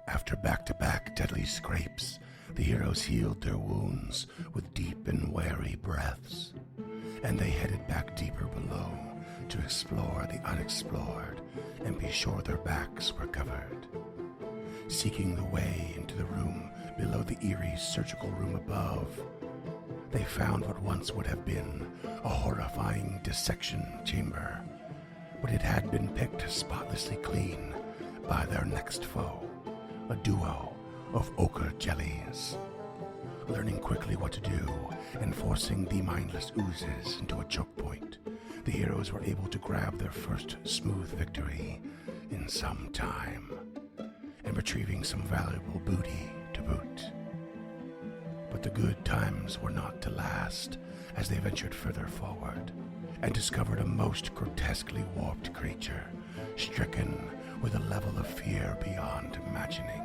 After back-to-back deadly scrapes, the heroes healed their wounds with deep and wary breaths, and they headed back deeper below to explore the unexplored and be sure their backs were covered. Seeking the way into the room below the eerie surgical room above, they found what once would have been a horrifying dissection chamber, but it had been picked spotlessly clean by their next foe, a duo of ochre jellies. Learning quickly what to do and forcing the mindless oozes into a choke point, the heroes were able to grab their first smooth victory in some time, and retrieving some valuable booty to boot. But the good times were not to last, as they ventured further forward and discovered a most grotesquely warped creature, stricken with a level of fear beyond imagining.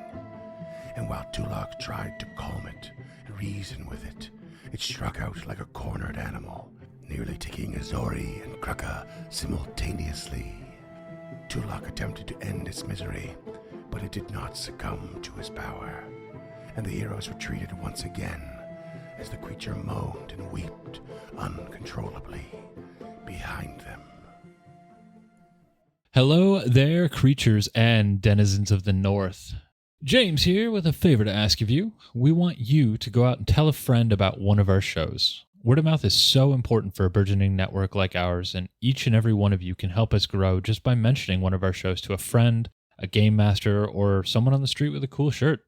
And while Tulak tried to calm it and reason with it, it struck out like a cornered animal, nearly taking Azori and Kraka simultaneously. Tulak attempted to end its misery, but it did not succumb to his power, and the heroes retreated once again as the creature moaned and wept uncontrollably behind them. Hello there, creatures and denizens of the North. James here with a favor to ask of you. We want you to go out and tell a friend about one of our shows. Word of mouth is so important for a burgeoning network like ours, and each and every one of you can help us grow just by mentioning one of our shows to a friend, a game master, or someone on the street with a cool shirt.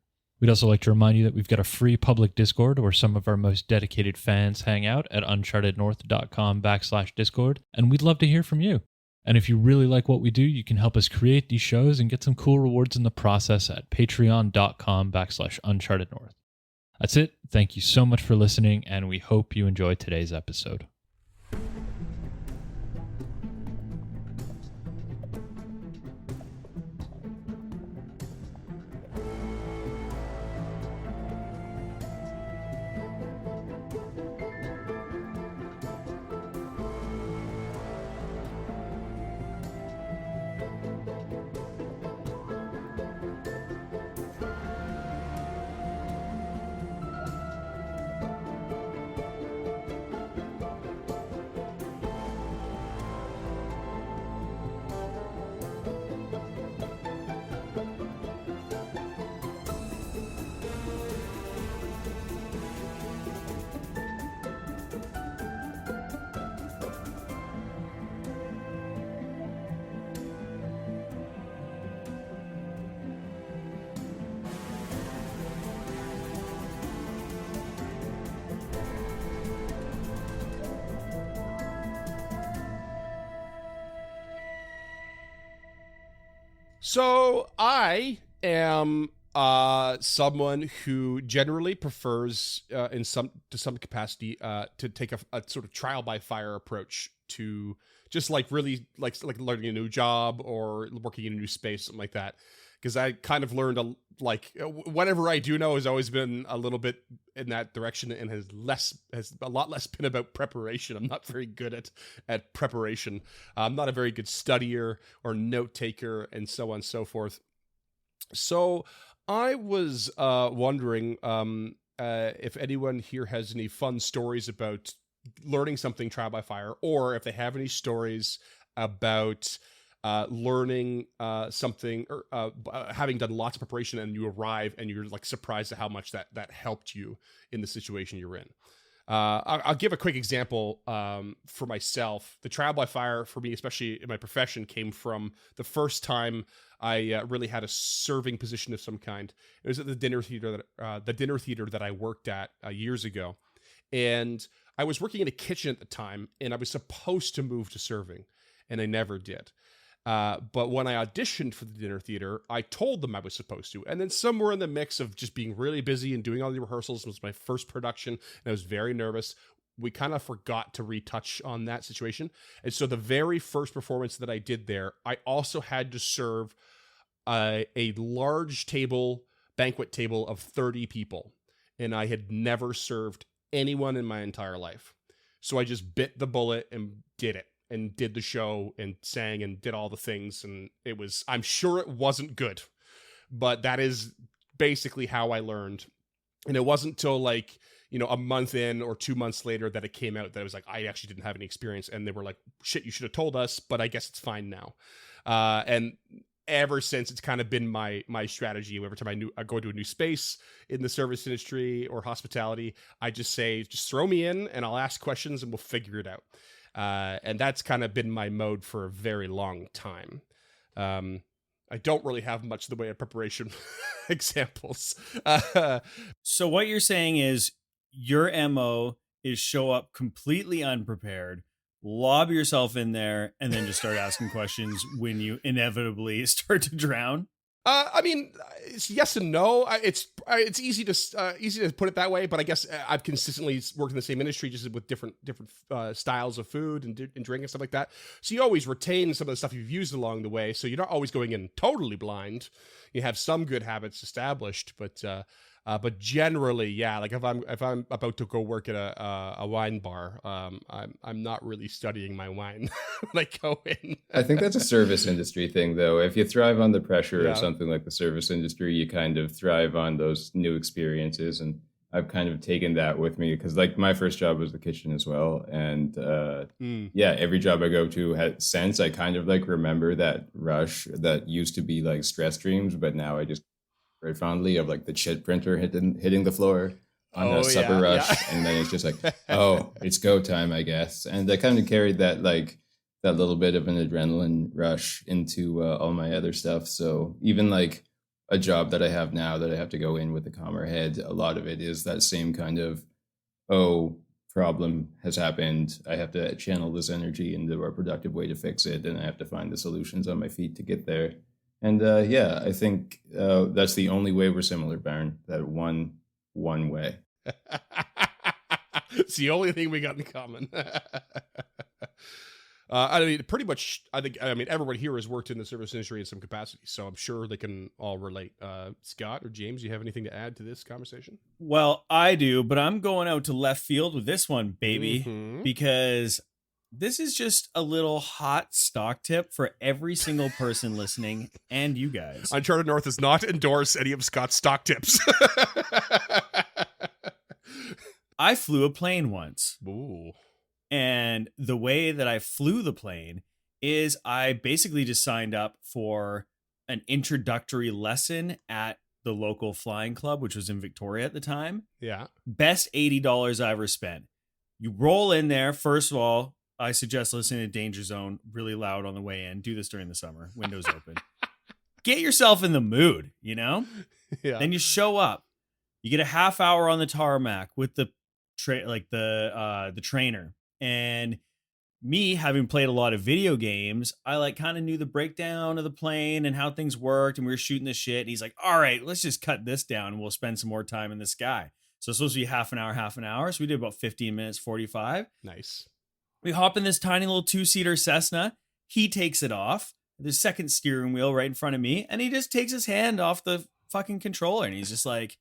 We'd also like to remind you that we've got a free public Discord where some of our most dedicated fans hang out at unchartednorth.com/Discord, and we'd love to hear from you. And if you really like what we do, you can help us create these shows and get some cool rewards in the process at patreon.com/unchartednorth. That's it. Thank you so much for listening, and we hope you enjoyed today's episode. So I am someone who generally prefers, to some capacity, to take a sort of trial by fire approach to just like really like learning a new job or working in a new space, something like that. Because I kind of learned whatever I do know has always been a little bit in that direction and has a lot less been about preparation. I'm not very good at preparation. I'm not a very good studier or note taker and so on and so forth. So I was wondering if anyone here has any fun stories about learning something trial by fire, or if they have any stories about learning something or having done lots of preparation and you arrive and you're like surprised at how much that helped you in the situation you're in. I'll give a quick example for myself. The trial by fire for me, especially in my profession, came from the first time I really had a serving position of some kind. It was at the dinner theater that I worked at years ago, and I was working in a kitchen at the time, and I was supposed to move to serving, and I never did. But when I auditioned for the dinner theater, I told them I was supposed to. And then somewhere in the mix of just being really busy and doing all the rehearsals, it was my first production, and I was very nervous. We kind of forgot to retouch on that situation. And so the very first performance that I did there, I also had to serve a large banquet table of 30 people. And I had never served anyone in my entire life. So I just bit the bullet and did it. And did the show and sang and did all the things. And I'm sure it wasn't good, but that is basically how I learned. And it wasn't till like, a month in or 2 months later that it came out that I was like, I actually didn't have any experience. And they were like, shit, you should have told us, but I guess it's fine now. And ever since, it's kind of been my strategy. Every time I go to a new space in the service industry or hospitality, I just say, just throw me in and I'll ask questions and we'll figure it out. And that's kind of been my mode for a very long time. I don't really have much in the way of preparation examples. So what you're saying is your MO is show up completely unprepared, lob yourself in there, and then just start asking questions when you inevitably start to drown? I mean, it's yes and no. It's easy to put it that way, but I guess I've consistently worked in the same industry, just with different styles of food and drink and stuff like that. So you always retain some of the stuff you've used along the way. So you're not always going in totally blind. You have some good habits established, but generally, yeah. Like if I'm about to go work at a wine bar, I'm not really studying my wine when I go in. I think that's a service industry thing, though. If you thrive on the pressure Yeah. of something like the service industry, you kind of thrive on those new experiences. And I've kind of taken that with me because, like, my first job was the kitchen as well. And yeah, every job I go to has since I kind of like remember that rush that used to be like stress dreams, but now I just very fondly of like the chit printer hitting the floor on a supper rush, and then it's just like, oh, it's go time, I guess. And I kind of carried that little bit of an adrenaline rush into all my other stuff. So even like a job that I have now that I have to go in with a calmer head, a lot of it is that same kind of, oh, problem has happened. I have to channel this energy into a productive way to fix it, and I have to find the solutions on my feet to get there. And yeah, I think that's the only way we're similar, Baron. That one way. It's the only thing we got in common. I mean, pretty much. I mean, everyone here has worked in the service industry in some capacity, so I'm sure they can all relate. Scott or James, do you have anything to add to this conversation? Well, I do, but I'm going out to left field with this one, baby, Mhm. because this is just a little hot stock tip for every single person listening and you guys. Uncharted North does not endorse any of Scott's stock tips. I flew a plane once. Ooh. And the way that I flew the plane is I basically just signed up for an introductory lesson at the local flying club, which was in Victoria at the time. Yeah. Best $80 I ever spent. You roll in there. First of all, I suggest listening to Danger Zone really loud on the way in. Do this during the summer. Windows open. Get yourself in the mood, you know? Yeah. Then you show up. You get a half hour on the tarmac with the trainer. And me, having played a lot of video games, I like kind of knew the breakdown of the plane and how things worked. And we were shooting this shit. And he's like, all right, let's just cut this down and we'll spend some more time in the sky. So it's supposed to be half an hour. So we did about 15 minutes, 45. Nice. We hop in this tiny little 2-seater Cessna. He takes it off. There's second steering wheel right in front of me. And he just takes his hand off the fucking controller. And he's just like,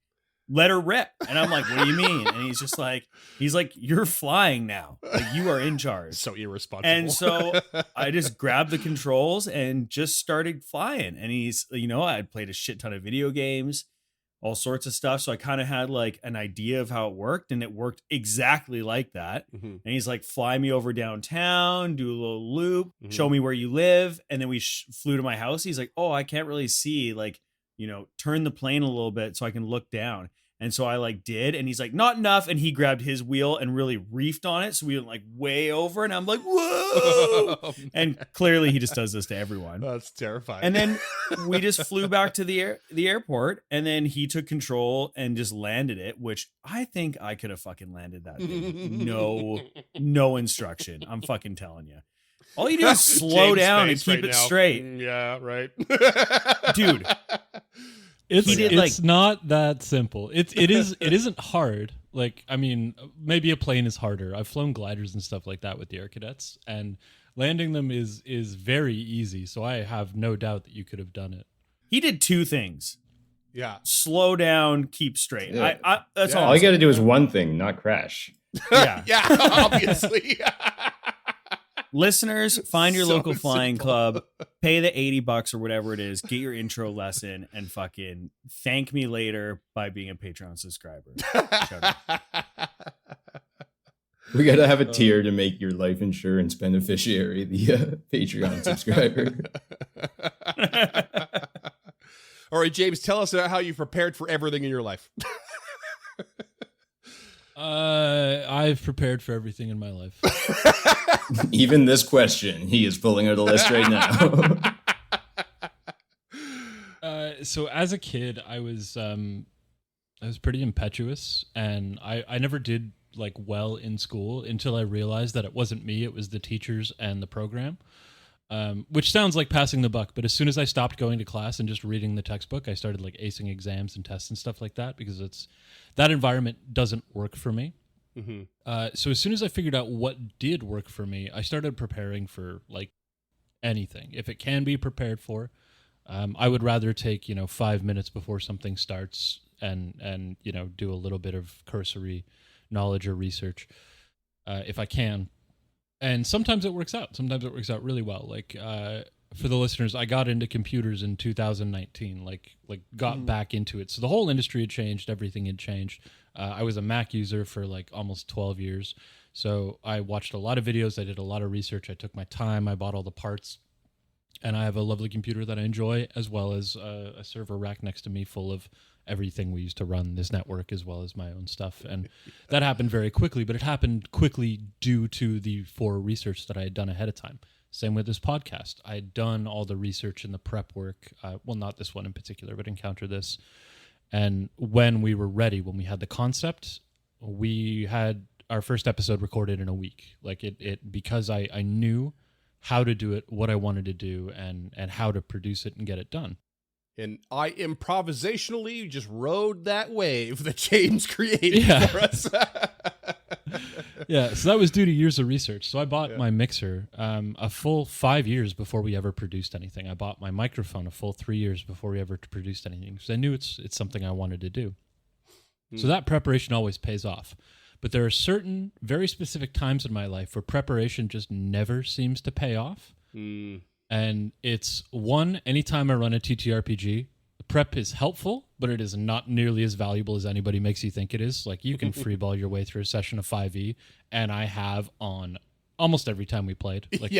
let her rip. And I'm like, what do you mean? And he's like, you're flying now. Like, you are in charge. So irresponsible. And so I just grabbed the controls and just started flying. And he's, I had played a shit ton of video games, all sorts of stuff. So I kind of had like an idea of how it worked, and it worked exactly like that. Mm-hmm. And he's like, fly me over downtown, do a little loop, show me where you live. And then we flew to my house. He's like, oh, I can't really see, like, turn the plane a little bit so I can look down. And so I like did, and he's like, not enough. And he grabbed his wheel and really reefed on it. So we went like way over, and I'm like, whoa. And clearly he just does this to everyone. That's terrifying. And then we just flew back to the airport, and then he took control and just landed it, which I think I could have fucking landed that thing. No instruction. I'm fucking telling you. All you do is slow James' down and face keep right it now. straight. Yeah, right. Dude. It's not that simple. It isn't hard. Like, I mean, maybe a plane is harder. I've flown gliders and stuff like that with the Air Cadets, and landing them is very easy. So I have no doubt that you could have done it. He did two things. Yeah. Slow down, keep straight. Yeah. That's Yeah. all. All you got to do is one thing, not crash. Yeah. Yeah, obviously. Listeners, find your So local flying simple. club, pay the $80 or whatever it is, get your intro lesson, and fucking thank me later by being a Patreon subscriber. Shout out. We got to have a tier to make your life insurance beneficiary the Patreon subscriber. All right, James, tell us about how you've prepared for everything in your life. I've prepared for everything in my life. Even this question, he is pulling out a list right now. So as a kid, I was pretty impetuous, and I never did like well in school until I realized that it wasn't me, it was the teachers and the program. Which sounds like passing the buck, but as soon as I stopped going to class and just reading the textbook, I started like acing exams and tests and stuff like that, because that environment doesn't work for me. Mm-hmm. So as soon as I figured out what did work for me, I started preparing for like anything. If it can be prepared for, I would rather take 5 minutes before something starts and do a little bit of cursory knowledge or research if I can. And sometimes it works out. Sometimes it works out really well. Like for the listeners, I got into computers in 2019. Like got back into it. So the whole industry had changed. Everything had changed. I was a Mac user for like almost 12 years. So I watched a lot of videos. I did a lot of research. I took my time. I bought all the parts. And I have a lovely computer that I enjoy, as well as a server rack next to me full of everything we use to run this network, as well as my own stuff. And that happened very quickly, but it happened quickly due to the research that I had done ahead of time. Same with this podcast. I had done all the research and the prep work. Well, not this one in particular, but Encounter This. And when we were ready, when we had the concept, we had our first episode recorded in a week. Like it because I knew how to do it, what I wanted to do, and how to produce it and get it done. And I improvisationally just rode that wave that James created for us. Yeah, so that was due to years of research. So I bought my mixer a full 5 years before we ever produced anything. I bought my microphone a full 3 years before we ever produced anything, because I knew it's something I wanted to do. So that preparation always pays off. But there are certain very specific times in my life where preparation just never seems to pay off. And it's one, anytime I run a TTRPG, prep is helpful, but it is not nearly as valuable as anybody makes you think it is. Like you can freeball your way through a session of 5e, and I have on almost every time we played. Like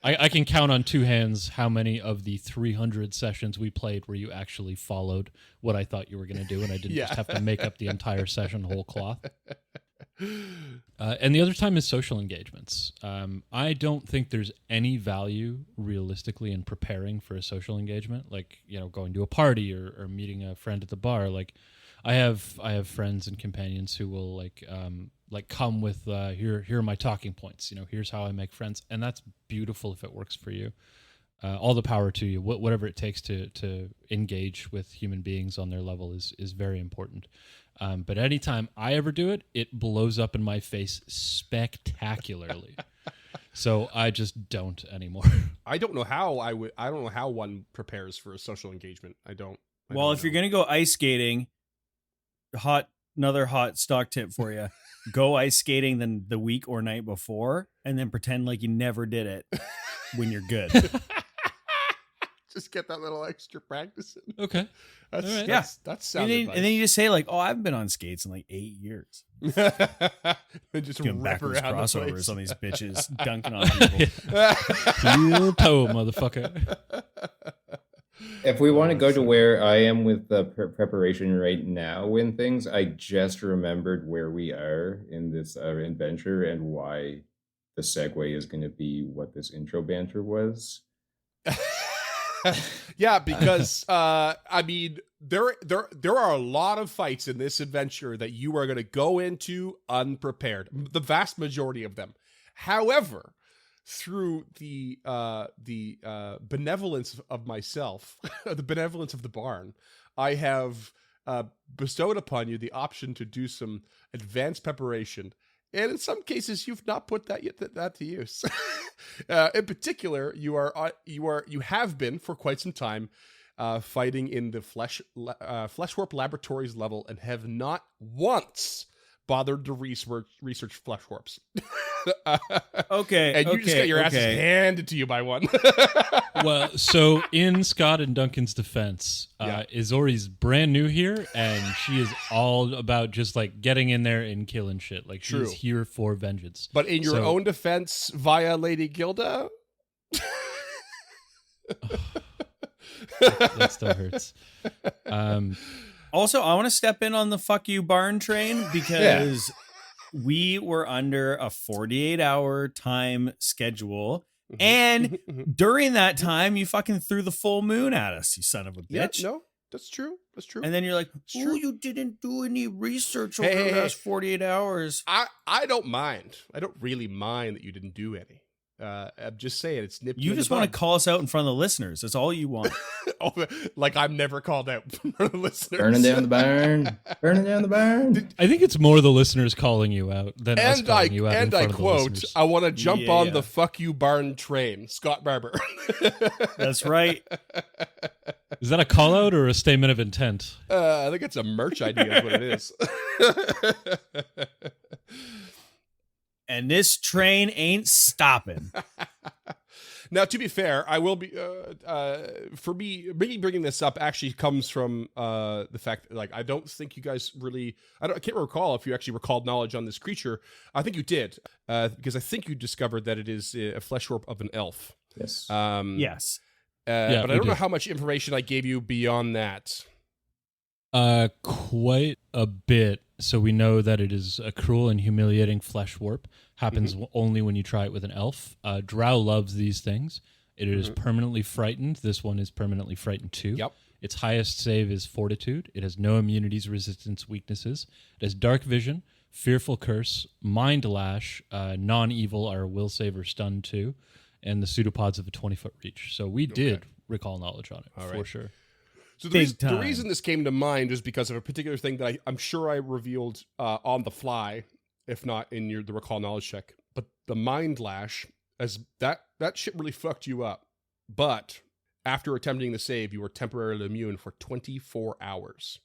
I can count on two hands how many of the 300 sessions we played where you actually followed what I thought you were going to do, and I didn't just have to make up the entire session whole cloth. And the other time is social engagements. I don't think there's any value realistically in preparing for a social engagement, like going to a party or meeting a friend at the bar. Like I have friends and companions who will like come with here are my talking points. Here's how I make friends, and that's beautiful if it works for you. All the power to you. Whatever it takes to engage with human beings on their level is very important. But anytime I ever do it, it blows up in my face spectacularly. So I just don't anymore. I don't know how I don't know how one prepares for a social engagement. I don't Well, if you're going to go ice skating, another hot stock tip for you. Go ice skating then the week or night before, and then pretend like you never did it when you're good. Just get that little extra practice in. Okay. That's sound advice. And then you just say like, "Oh, I haven't been on skates in like 8 years." And just Doing rip backwards around crossovers the on these bitches, dunking on people. Heel toe, motherfucker. If we want to go to where I am with the preparation right now in things, I just remembered where we are in this adventure and why the segue is going to be what this intro banter was. Yeah, because I mean, there are a lot of fights in this adventure that you are going to go into unprepared. The vast majority of them. However, through the benevolence of myself, the benevolence of the barn, I have bestowed upon you the option to do some advanced preparation. And in some cases, you've not put that to use. In particular, you have been for quite some time fighting in the Fleshwarp Laboratories level and have not once bothered to research Fleshwarps. Okay, and you just got your asses okay. handed to you by one. Well, so in Scott and Duncan's defense, Yeah. Izori's brand new here, and she is all about just like getting in there and killing shit. Like she's True. here for vengeance. But in your So- own defense, via Lady Gilda, that stuff hurts. Also, I want to step in on the fuck you barn train because we were under a 48-hour time schedule. And during that time, you fucking threw the full moon at us, you son of a yeah, bitch. no, that's true. That's true. And then you're like, true. oh, you didn't do any research over Hey, the last 48 hours. I don't mind. I don't really mind that you didn't do any. I'm just saying it's nipped. You just want to call us out in front of the listeners. That's all you want. like I'm never called out for the listeners. Burning down the barn. Burning down the barn. I think it's more the listeners calling you out than us And I calling you out in front of the quote, listeners. I want to jump on Yeah. the fuck you barn train, Scott Barber. That's right. Is that a call out or a statement of intent? I think it's a merch idea is what it is. And this train ain't stopping. Now, to be fair, I will be for me bringing this up actually comes from the fact that, like, I don't think you guys really I can't recall if you actually recalled knowledge on this creature. I think you did because I think you discovered that it is a flesh warp of an elf. Yes. Yes. Yeah, but we I don't know did. how much information I gave you beyond that. Quite a bit. So we know that it is a cruel and humiliating flesh warp. Happens only when you try it with an elf. Drow loves these things. It is permanently frightened. This one is permanently frightened too. Yep. Its highest save is fortitude. It has no immunities, resistance, weaknesses. It has dark vision, fearful curse, mind lash, non-evil are will save or stun too, and the pseudopods of a 20-foot reach. So we did recall knowledge on it for right. sure. So Big the time. reason this came to mind is because of a particular thing that I'm sure I revealed on the fly, if not in the recall knowledge check. But the mind lash, as that shit really fucked you up. But after attempting the save, you were temporarily immune for 24 hours,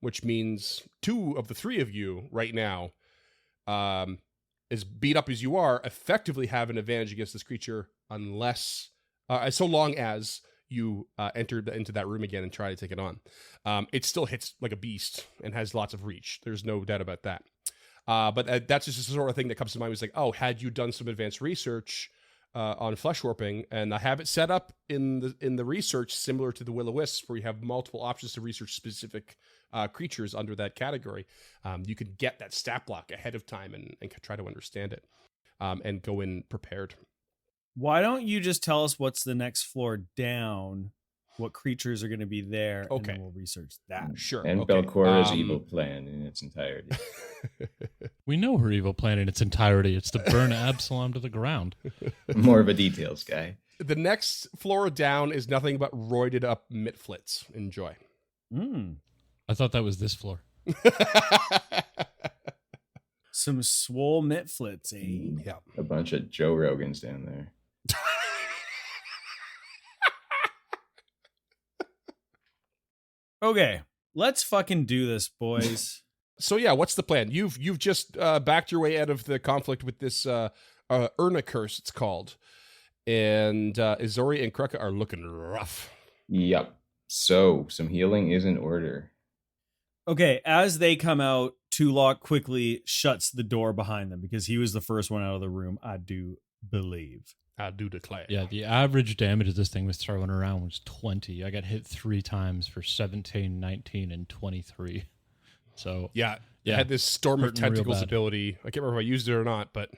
which means 2 of the 3 of you right now, as beat up as you are, effectively have an advantage against this creature unless, so long as you enter into that room again and try to take it on. It still hits like a beast and has lots of reach. There's no doubt about that. But that's just the sort of thing that comes to mind. Was like, oh, had you done some advanced research on flesh warping? And I have it set up in the research similar to the Will-O-Wisp, where you have multiple options to research specific creatures under that category. You can get that stat block ahead of time and try to understand it and go in prepared. Why don't you just tell us what's the next floor down? What creatures are going to be there? Okay. And then we'll research that. Sure. And okay. Belcora's evil plan in its entirety. We know her evil plan in its entirety. It's to burn Absalom to the ground. More of a details guy. The next floor down is nothing but roided up mitflits. Enjoy. Mm. I thought that was this floor. Some swole mitflits, eh? Yeah. A bunch of Joe Rogans down there. Okay, let's fucking do this, boys. So yeah, what's the plan? You've just backed your way out of the conflict with this Urna curse, it's called, and Izori and Kruka are looking rough. Yep. So some healing is in order. Okay, as they come out, Tulok quickly shuts the door behind them because he was the first one out of the room, I do believe. I do declare. Yeah, the average damage this thing was throwing around was 20. I got hit 3 times for 17, 19, and 23. So Yeah. Yeah. It had this Storm of Hurting real Tentacles bad. ability. I can't remember if I used it or not, but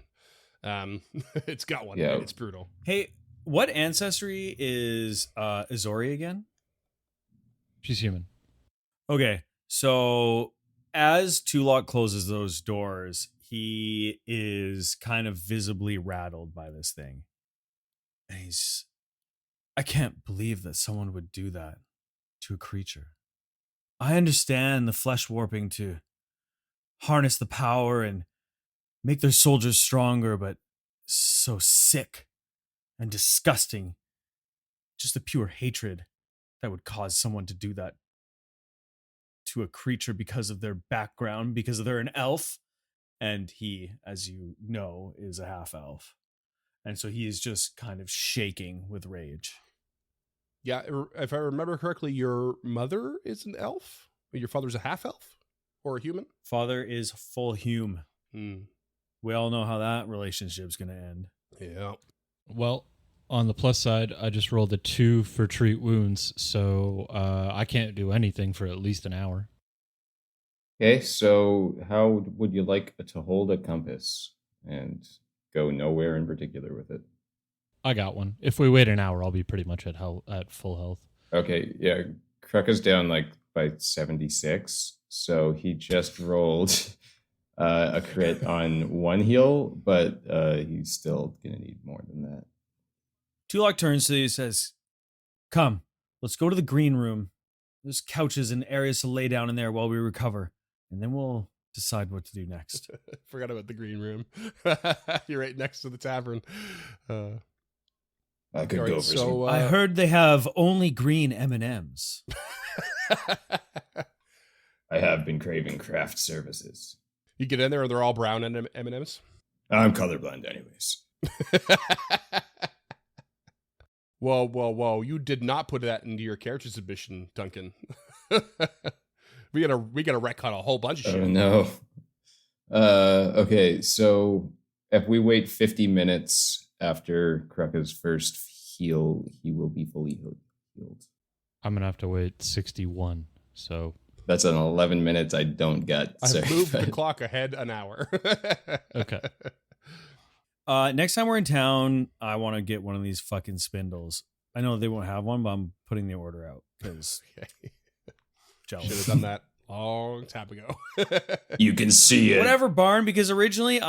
it's got one. Yeah. And it's brutal. Hey, what ancestry is Izori again? she's human. Okay, so as Tulok closes those doors, he is kind of visibly rattled by this thing. And I can't believe that someone would do that to a creature. I understand the flesh warping to harness the power and make their soldiers stronger, but so sick and disgusting. Just the pure hatred that would cause someone to do that to a creature because of their background, because they're an elf. And he, as you know, is a half elf. And so he is just kind of shaking with rage. Yeah, if I remember correctly, your mother is an elf? Your father's a half elf? Or a human? Father is full hume. Hmm. We all know how that relationship's going to end. Yeah. Well, on the plus side, I just rolled a 2 for treat wounds, so I can't do anything for at least an hour. Okay, so how would you like to hold a compass and go nowhere in particular with it? I got one. If we wait an hour, I'll be pretty much at full health. Okay, yeah, Kruk is down like by 76, so he just rolled a crit on one heal, but he's still gonna need more than that. Tulok turns to you and says, "Come, let's go to the green room. There's couches and areas to lay down in there while we recover, and then we'll decide what to do next." Forgot about the green room. You're right next to the tavern. I could All go right, for so, I heard they have only green M&Ms. I have been craving craft services. You get in there and they're all brown M&Ms. I'm colorblind, anyways. Whoa! You did not put that into your character submission, Duncan. we gotta retcon a whole bunch of shit. Oh no. Okay, so if we wait 50 minutes after Kruka's first heal, he will be fully healed. I'm going to have to wait 61, so... That's an 11 minutes I don't get. I've moved the clock ahead an hour. Okay. Next time we're in town, I want to get one of these fucking spindles. I know they won't have one, but I'm putting the order out because Should have done that long time ago. You can see it. Whatever, Barn, because originally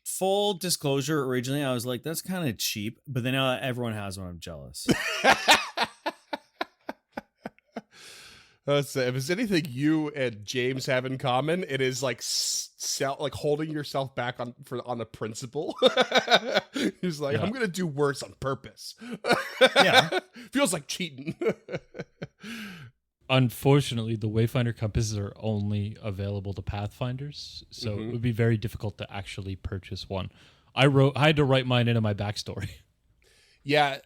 full disclosure, originally I was like, that's kind of cheap, but then now that everyone has one, I'm jealous. If there's anything you and James have in common, it is like holding yourself back on a principle. He's like, Yeah. I'm gonna do worse on purpose. Yeah. Feels like cheating. Unfortunately, the Wayfinder compasses are only available to Pathfinders, so it would be very difficult to actually purchase one. I had to write mine into my backstory. Yeah.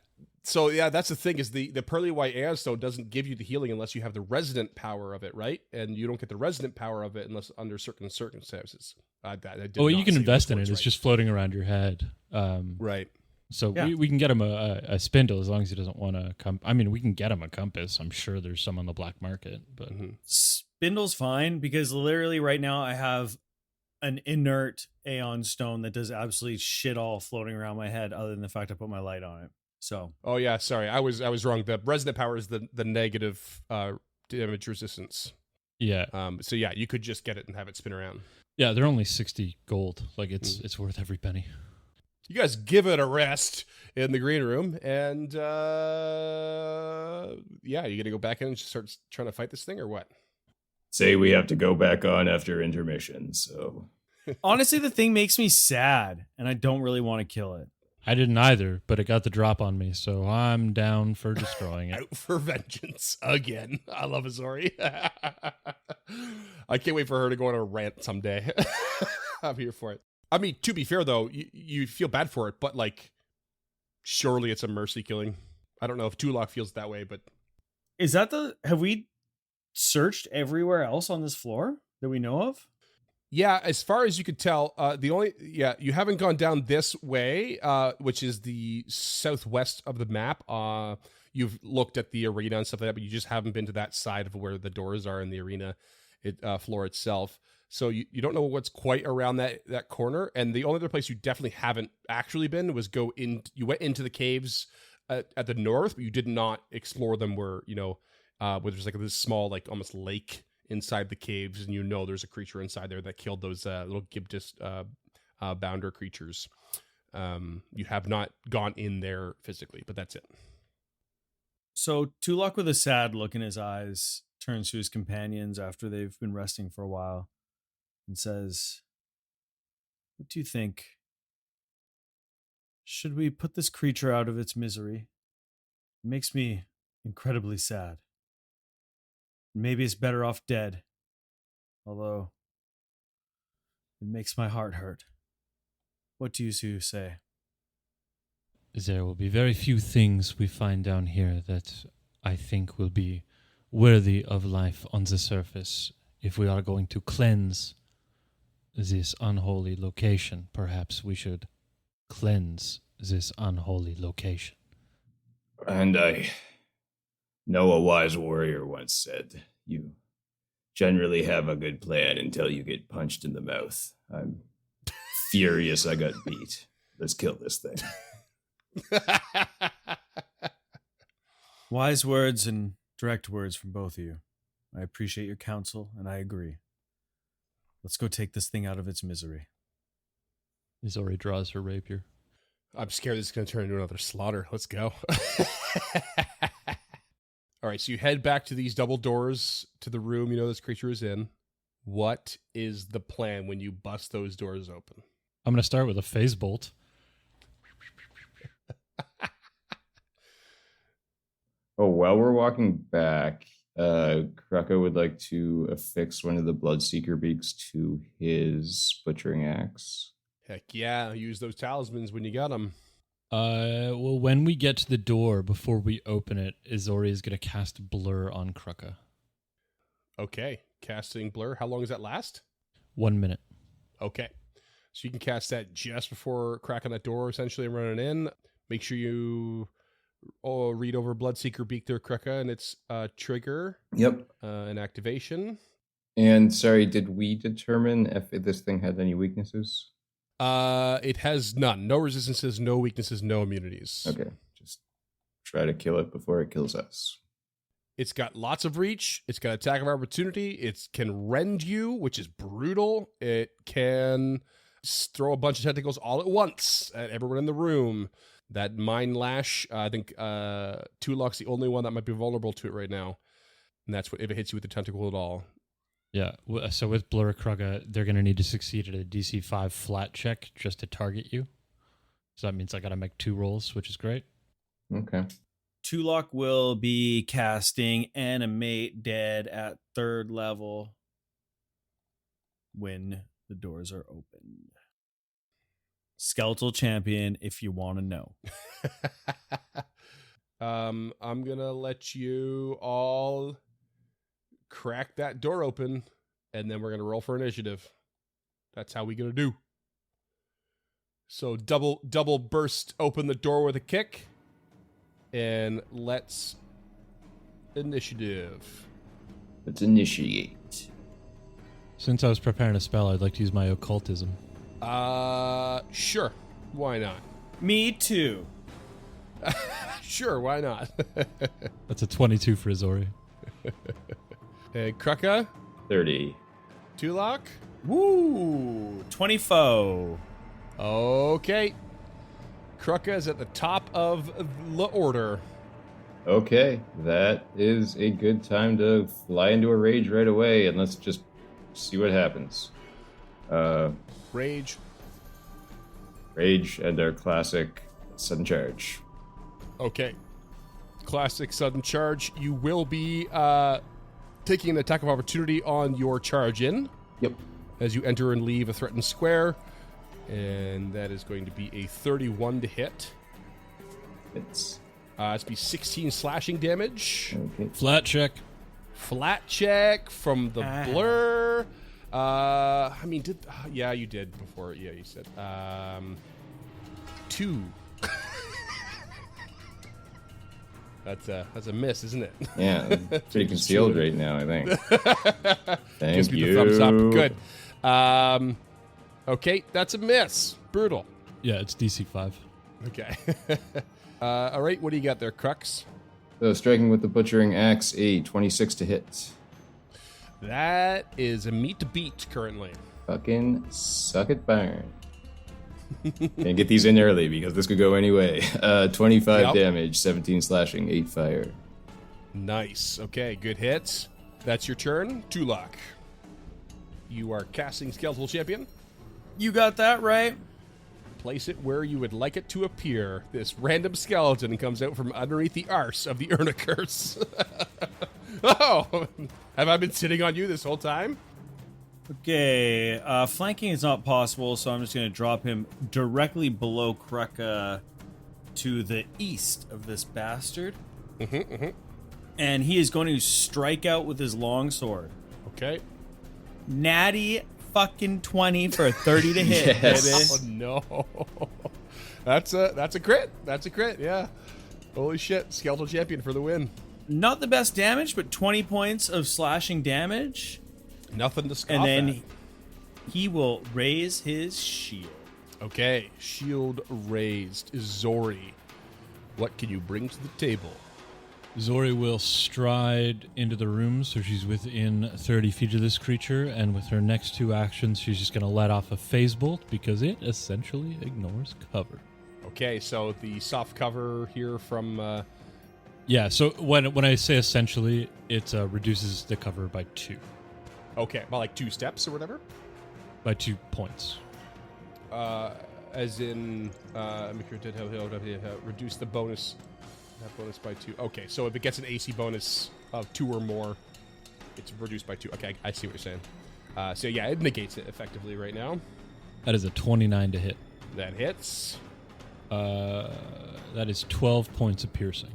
So yeah, that's the thing is the Pearly White Airstone doesn't give you the healing unless you have the resident power of it, right? And you don't get the resident power of it unless under certain circumstances. I did Well, not you can say invest those in it. words It's right. just floating around your head. Right. So Yeah. we can get him a spindle as long as he doesn't want to come. I mean, we can get him a compass. I'm sure there's some on the black market, but Spindle's fine because literally right now I have an inert Aeon stone that does absolutely shit all floating around my head other than the fact I put my light on it. So Oh yeah, sorry, I was wrong. The resident power is the negative damage resistance. yeah, So yeah, you could just get it and have it spin around. yeah, they're only 60 gold. Like it's worth every penny. You guys give it a rest in the green room, and yeah, you gonna go back in and just start trying to fight this thing, or what? Say we have to go back on after intermission, so honestly, the thing makes me sad and I don't really want to kill it. I didn't either, but it got the drop on me, so I'm down for destroying it. Out for vengeance again. I love Azori. I can't wait for her to go on a rant someday. I'm here for it. I mean, to be fair though, you feel bad for it, but like, surely it's a mercy killing. I don't know if Tulok feels that way, but Is that have we searched everywhere else on this floor that we know of? yeah, as far as you could tell, you haven't gone down this way, which is the southwest of the map. You've looked at the arena and stuff like that, but you just haven't been to that side of where the doors are in the arena floor itself. So you don't know what's quite around that corner. And the only other place you definitely haven't actually been was you went into the caves at the north, but you did not explore them where there's like this small, like almost lake inside the caves, and there's a creature inside there that killed those little Gibdis bounder creatures. You have not gone in there physically, but that's it. So Tulok, with a sad look in his eyes, turns to his companions after they've been resting for a while and says, "What do you think? Should we put this creature out of its misery? It makes me incredibly sad. Maybe it's better off dead. Although It makes my heart hurt. What do you two say? There will be very few things we find down here that I think will be worthy of life on the surface. If we are going to cleanse this unholy location, perhaps we should cleanse this unholy location. And I know a wise warrior once said, you generally have a good plan until you get punched in the mouth. I'm furious I got beat. Let's kill this thing. Wise words and direct words from both of you. I appreciate your counsel, and I agree. Let's go take this thing out of its misery. Izori draws her rapier. I'm scared this is going to turn into another slaughter. Let's go. All right, so you head back to these double doors to the room you know this creature is in. What is the plan when you bust those doors open? I'm going to start with a phase bolt. Oh, while we're walking back, Kraka would like to affix one of the Bloodseeker beaks to his butchering axe. Heck yeah, use those talismans when you got them. Well, when we get to the door, before we open it, Izori is going to cast Blur on Kraka. Okay, casting Blur. How long does that last? 1 minute. Okay, so you can cast that just before cracking that door, essentially, and running in. Make sure you read over Bloodseeker Beak there, Kraka, and its trigger. Yep. And activation. And sorry, did we determine if this thing had any weaknesses? It has none. No resistances, no weaknesses, no immunities. Okay, just try to kill it before it kills us. It's got lots of reach. It's got attack of opportunity. It can rend you, which is brutal. It can throw a bunch of tentacles all at once at everyone in the room. That Mind Lash, I think Tulok's the only one that might be vulnerable to it right now. And that's what if it hits you with the tentacle at all. Yeah, so with Blur Krugga, they're going to need to succeed at a DC 5 flat check just to target you. So that means I got to make 2 rolls, which is great. Okay. Tulok will be casting Animate Dead at 3rd level when the doors are open. Skeletal champion, if you want to know. I'm going to let you all crack that door open, and then we're going to roll for initiative. That's how we going to do. So double burst open the door with a kick, and let's initiative. Let's initiate. Since I was preparing a spell, I'd like to use my occultism. Sure. Why not? Me too. Sure, why not? That's a 22 for Izori. And Krukka? 30. Tulok? Woo! 24. Okay. Krukka is at the top of the order. Okay, that is a good time to fly into a rage right away, and let's just see what happens. Rage. And our classic sudden charge. Okay. Classic sudden charge. You will be taking an attack of opportunity on your charge in. Yep. As you enter and leave a threatened square. And that is going to be a 31 to hit. It's It's be 16 slashing damage. okay. Flat check. Flat check from the blur. Yeah, you did before. Yeah, you said 2. That's a miss, isn't it? Yeah, it's pretty concealed right now, I think. Thank Gives me you. the thumbs up. Good. Okay, that's a miss. Brutal. Yeah, it's DC 5. Okay. All right, what do you got there, Crux? So striking with the butchering axe, a 26 to hit. That is a meat to beat currently. Fucking suck it, burn. And get these in early because this could go anyway. 25 Yep. damage, 17 slashing, 8 fire. Nice. Okay, good hits. That's your turn. Tulok. You are casting Skeletal Champion. You got that right. Place it where you would like it to appear. This random skeleton comes out from underneath the arse of the Urnicurse. Oh, have I been sitting on you this whole time? Okay, flanking is not possible, so I'm just going to drop him directly below Krucka to the east of this bastard. And he is going to strike out with his longsword. Okay. Natty fucking 20 for a 30 to hit, Yes. baby. Oh no. That's a crit. That's a crit, yeah. Holy shit, Skeletal Champion for the win. Not the best damage, but 20 points of slashing damage. Nothing to scoff And then at. he will raise his shield. Okay, shield raised. Zori, what can you bring to the table? Zori will stride into the room, so she's within 30 feet of this creature, and with her next 2 actions, she's just going to let off a phase bolt because it essentially ignores cover. Okay, so the soft cover here from... Yeah, so when I say essentially, it reduces the cover by 2. Okay, well, like 2 steps or whatever? By 2 points. As in... reduce the bonus... That bonus by 2. Okay, so if it gets an AC bonus of 2 or more, it's reduced by 2. Okay, I see what you're saying. So yeah, it negates it effectively right now. That is a 29 to hit. That hits. That is 12 points of piercing.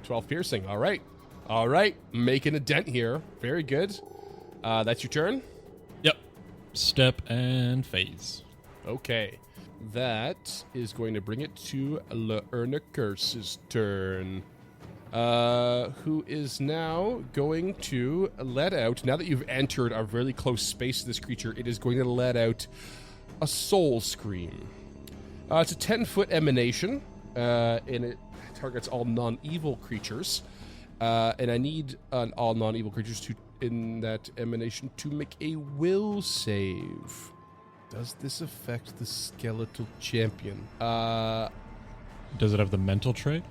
12 piercing. All right. All right. Making a dent here. Very good. That's your turn? Yep. Step and phase. Okay. That is going to bring it to Laerna Curse's turn. Who is now going to let out, now that you've entered a really close space to this creature, it is going to let out a soul scream. It's a 10-foot emanation, and it targets all non-evil creatures. And I need all non-evil creatures to, in that emanation, to make a will save. Does this affect the skeletal champion? Does it have the mental trait?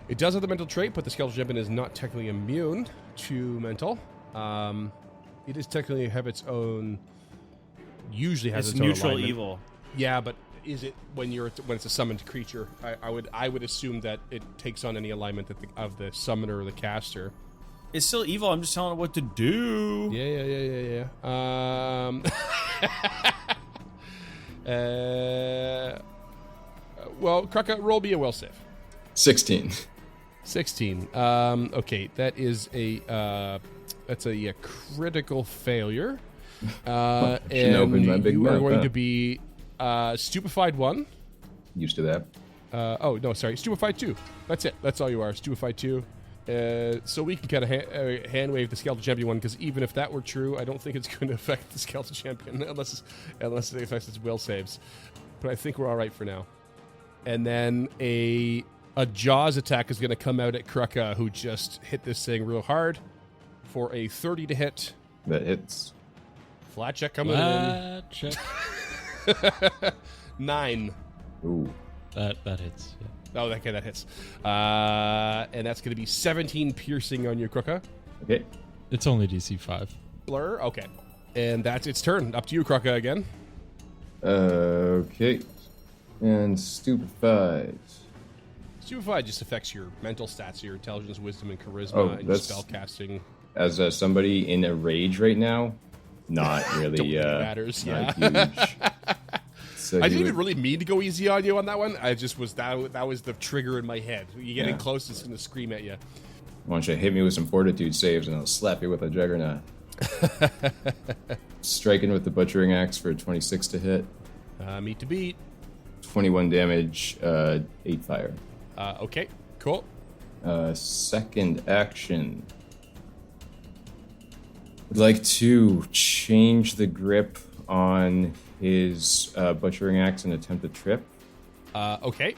It does have the mental trait, but the skeletal champion is not technically immune to mental. It is technically have its own. Usually has It's its own neutral alignment. evil. Yeah, but is it when it's a summoned creature? I would assume that it takes on any alignment of the summoner or the caster. It's still evil. I'm just telling it what to do. Yeah. Well, Krucka, roll me a will save. 16. 16. Okay, that is that's a critical failure. And open my big you are mouth, going huh? to be stupefied 1. Used to that. Oh no, sorry, stupefied 2. That's it. That's all you are. Stupefied 2. So we can kind of hand wave the skeletal champion 1, because even if that were true, I don't think it's going to affect the skeletal champion unless it affects its will saves. But I think we're all right for now. And then a Jaws attack is going to come out at Krucka, who just hit this thing real hard for a 30 to hit. That hits. Flat check coming Flat check. in. 9. Ooh. That hits. Yeah. Oh, okay, that hits. And that's going to be 17 piercing on you, Krucka. Okay. It's only DC 5. Blur, okay. And that's its turn. Up to you, Krucka, again. Okay. And stupefied. Stupefied just affects your mental stats, your intelligence, wisdom, and charisma, Oh, and your that's- spell casting. As somebody in a rage right now, not really. Don't think it matters, not huge. So I he didn't even would- really mean to go easy on you on that one. I just was that was the trigger in my head. You get in Yeah. close, it's going to scream at you. Why don't you hit me with some fortitude saves and I'll slap you with a juggernaut. Striking with the butchering axe for a 26 to hit. Meet to beat. 21 damage, 8 fire. Okay, cool. Second action. Would like to change the grip on his butchering axe and attempt a trip. Okay.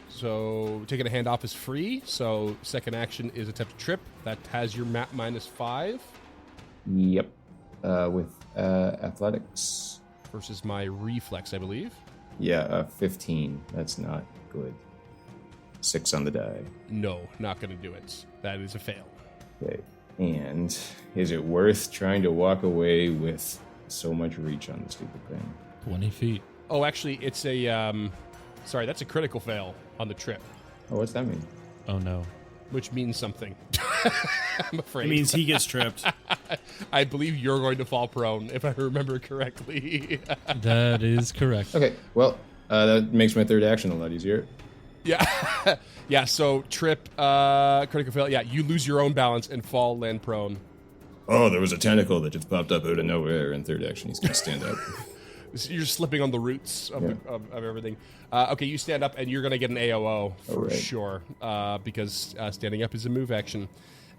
So taking a hand off is free. So second action is attempt to trip. That has your map -5 Yep. With athletics. versus my reflex, I believe. Yeah, 15. That's not good. 6 on the die. No, not going to do it. That is a fail. Okay. And is it worth trying to walk away with so much reach on the stupid thing? 20 feet. Oh, actually, it's a sorry, that's a critical fail on the trip, Oh, what's that mean? Oh no. which means something. I'm afraid. It means he gets tripped. I believe you're going to fall prone, if I remember correctly. That is correct. Okay, well, that makes my third action a lot easier. Yeah. Yeah, so trip, critical fail. Yeah, you lose your own balance and fall, land prone. Oh, there was a tentacle that just popped up out of nowhere. In third action, he's going to stand up. You're slipping on the roots of everything. Okay, you stand up and you're going to get an AOO for sure, because standing up is a move action.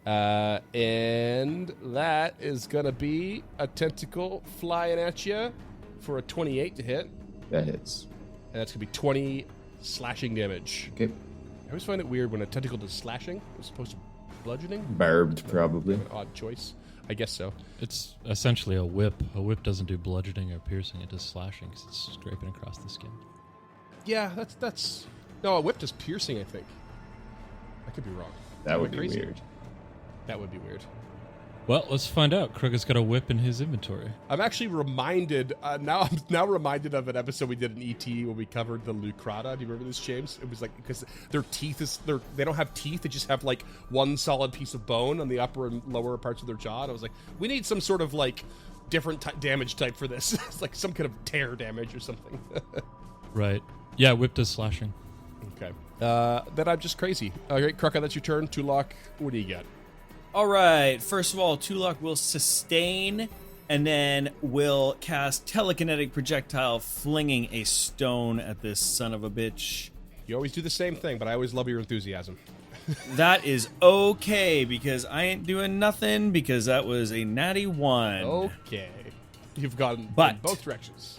And that is going to be a tentacle flying at you for a 28 to hit. That hits. And that's going to be 20 slashing damage. Okay. I always find it weird when a tentacle does slashing as opposed to bludgeoning. Barbed, probably. An odd choice. I guess so. It's essentially a whip. A whip doesn't do bludgeoning or piercing. It does slashing because it's scraping across the skin. Yeah, that's... No, a whip does piercing, I think. I could be wrong. That would be crazy. weird. That would be weird. Well, let's find out. Krug has got a whip in his inventory. I'm actually reminded, I'm now reminded of an episode we did in ET when we covered the Lucrata. Do you remember this, James? It was like, because their teeth they don't have teeth, they just have like one solid piece of bone on the upper and lower parts of their jaw. And I was like, we need some sort of like different damage type for this. It's like some kind of tear damage or something. Right. Yeah, whip does slashing. Okay. Then I'm just crazy. All right, Krucka, that's your turn. Tulok, what do you got? All right. First of all, Tulok will sustain and then will cast telekinetic projectile, flinging a stone at this son of a bitch. You always do the same thing, but I always love your enthusiasm. That is okay because I ain't doing nothing because that was a natty 1. Okay. You've gone in But- both directions.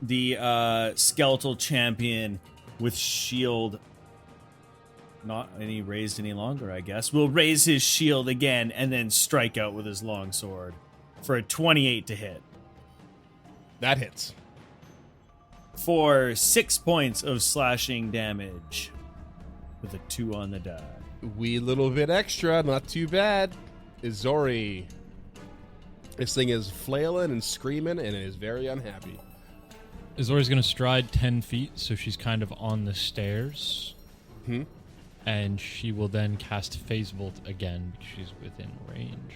The skeletal champion with shield not any raised any longer, I guess, will raise his shield again and then strike out with his long sword for a 28 to hit. That hits. For 6 points of slashing damage with a 2 on the die. Wee little bit extra, not too bad. Izori. This thing is flailing and screaming and is very unhappy. Izori's going to stride 10 feet, so she's kind of on the stairs. And she will then cast Phase Bolt again because she's within range.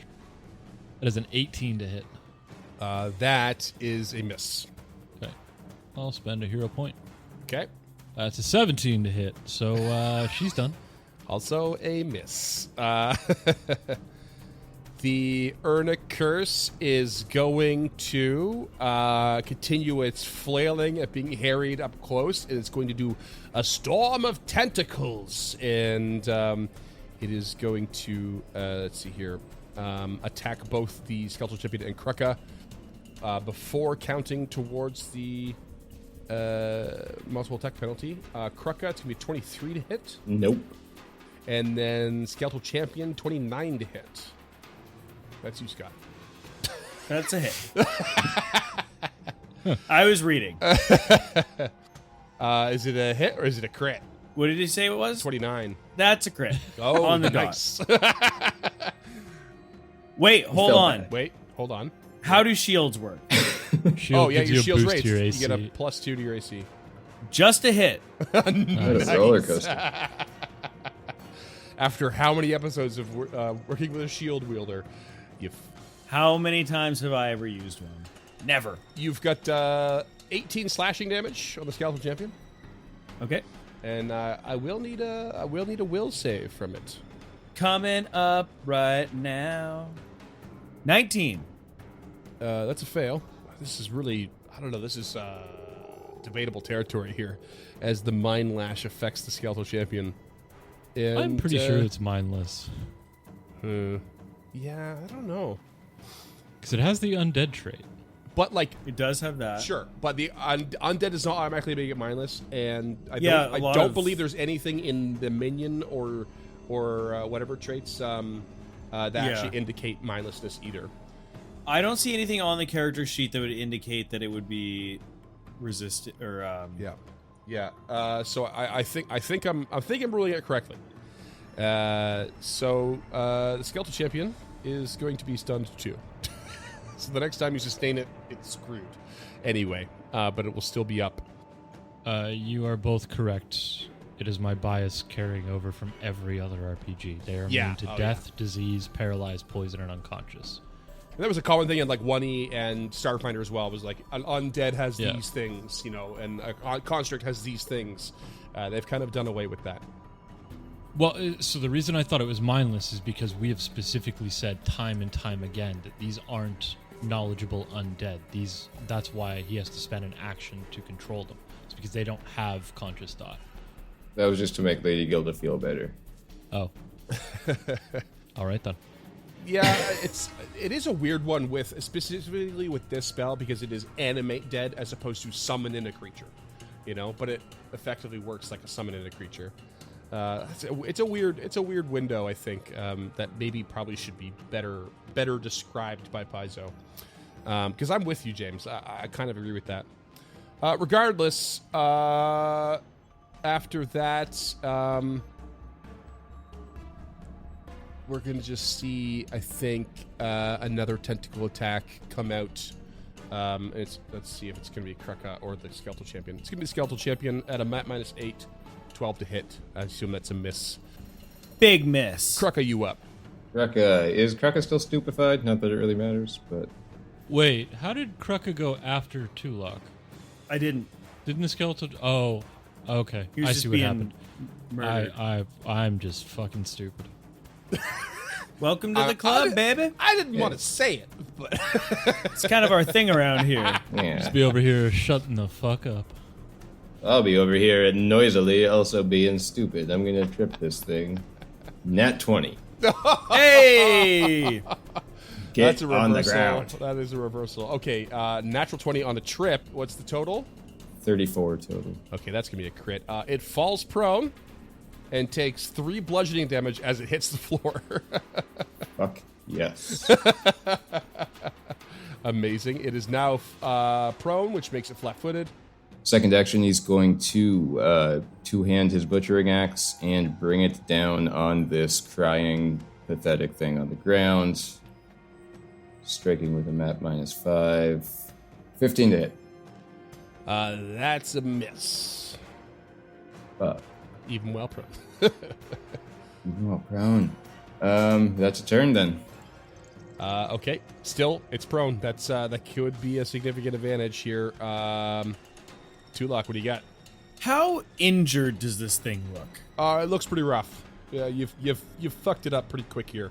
That is an 18 to hit. That is a miss. Okay. I'll spend a hero point. Okay. That's a 17 to hit, so she's done. Also a miss. The Urna Curse is going to continue its flailing at being harried up close, and it's going to do a storm of tentacles. And it is going to, let's see here, attack both the Skeletal Champion and Krucka before counting towards the multiple attack penalty. Krucka, it's going to be 23 to hit. Nope. And then Skeletal Champion, 29 to hit. That's you, Scott. That's a hit. I was reading. Is it a hit or is it a crit? What did he say it was? 29. That's a crit. Oh, on the nice. Wait, hold Felt on. bad. Wait, hold on. How do shields work? Shield Yeah, gives your you a shield's boost raised. to your You AC. get a +2 to your AC. Just a hit. What a roller coaster. After how many episodes of working with a shield wielder, How many times have I ever used one? Never. you've got 18 slashing damage on the Skeletal Champion, Okay. and I will need a will save from it. Coming up right now. 19. That's a fail. This is really, I don't know, this is debatable territory here as the Mind Lash affects the Skeletal Champion. And, I'm pretty sure it's mindless. Yeah, I don't know. Because it has the undead trait. But, like, It does have that. sure. But the undead does not automatically make it mindless. And I Yeah, a don't, lot I don't of- believe there's anything in the minion or whatever traits that actually indicate mindlessness either. I don't see anything on the character sheet that would indicate that it would be resistant or Yeah. So I think I'm ruling it correctly. So the Skeletal Champion is going to be stunned too. So the next time you sustain it, it's screwed. Anyway, but it will still be up. You are both correct. It is my bias carrying over from every other RPG. They are immune to death, disease, paralyzed, poison, and unconscious. And that was a common thing in like 1E and Starfinder as well. Was like an undead has these things, you know, and a construct has these things. They've kind of done away with that. Well, so the reason I thought it was mindless is because we have specifically said time and time again that these aren't knowledgeable undead. That's why he has to spend an action to control them. It's because they don't have conscious thought. That was just to make Lady Gilda feel better. Oh. All right then. Yeah, it is a weird one with specifically with this spell because it is animate dead as opposed to summon in a creature, you know. But it effectively works like a summon in a creature. It's a weird window. I think that maybe probably should be better described by Paizo. Because I'm with you, James. I kind of agree with that. Regardless, after that. We're going to just see, I think, another tentacle attack come out. Let's see if it's going to be Kruka or the Skeletal Champion. It's going to be the Skeletal Champion at a mat -8, 12 to hit. I assume that's a miss. Big miss. Kruka, you up. Is Kruka still stupefied? Not that it really matters, but... Wait, how did Kruka go after Tulok? I didn't. Didn't the skeletal... Oh, okay. He was I just see what being happened. murdered. I'm just fucking stupid. Welcome to the club, baby. I didn't want to say it, but... It's kind of our thing around here. Yeah. Just be over here shutting the fuck up. I'll be over here and noisily also being stupid. I'm going to trip this thing. Nat 20. Hey! Get That's a reversal. on the ground. That is a reversal. Okay, natural 20 on the trip. What's the total? 34 total. Okay, that's going to be a crit. It falls prone and takes 3 bludgeoning damage as it hits the floor. Fuck yes. Amazing. It is now prone, which makes it flat-footed. Second action, he's going to two-hand his butchering axe and bring it down on this crying, pathetic thing on the ground. Striking with a mat -5. 15 to hit. That's a miss. Fuck. Even well prone. Oh, prone. That's a turn then. Okay. Still, it's prone. That could be a significant advantage here. Tulok, what do you got? How injured does this thing look? It looks pretty rough. Yeah, you've fucked it up pretty quick here.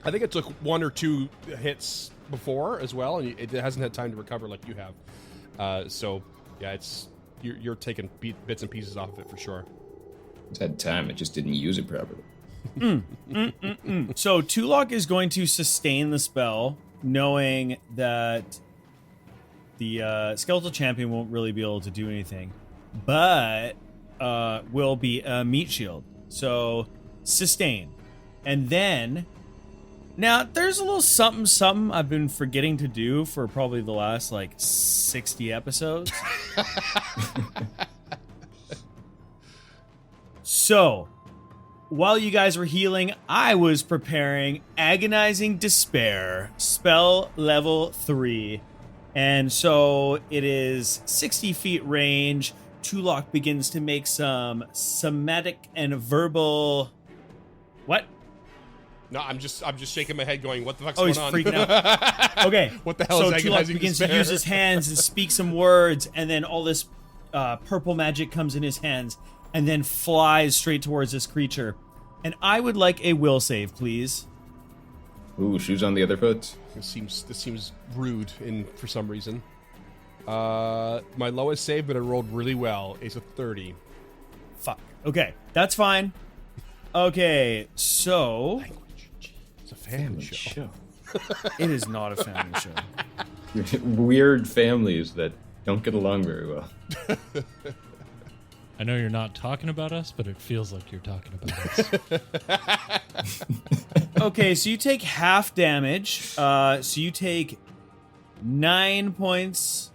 I think it took 1 or 2 hits before as well, and it hasn't had time to recover like you have. So yeah, you're taking bits and pieces off of it for sure. It's had time, it just didn't use it properly. So Tulok is going to sustain the spell, knowing that the Skeletal Champion won't really be able to do anything, but will be a meat shield. So sustain. And then, now there's a little something I've been forgetting to do for probably the last 60 episodes. So, while you guys were healing, I was preparing Agonizing Despair, spell level 3. And so it is 60 feet range. Tulok begins to make some somatic and verbal... What? No, I'm just shaking my head going, what the fuck's Oh, going he's on? freaking out. Okay. What the hell so is Tulok Agonizing begins Despair? to use his hands and speak some words, and then all this purple magic comes in his hands and then flies straight towards this creature. And I would like a will save, please. Ooh, shoes on the other foot. This seems rude for some reason. My lowest save, but I rolled really well, is a 30. Fuck. Okay, that's fine. Okay, so... Language. Gee, it's a family show. It is not a family show. Weird families that don't get along very well. I know you're not talking about us, but it feels like you're talking about us. Okay, so you take half damage. So you take 9 points.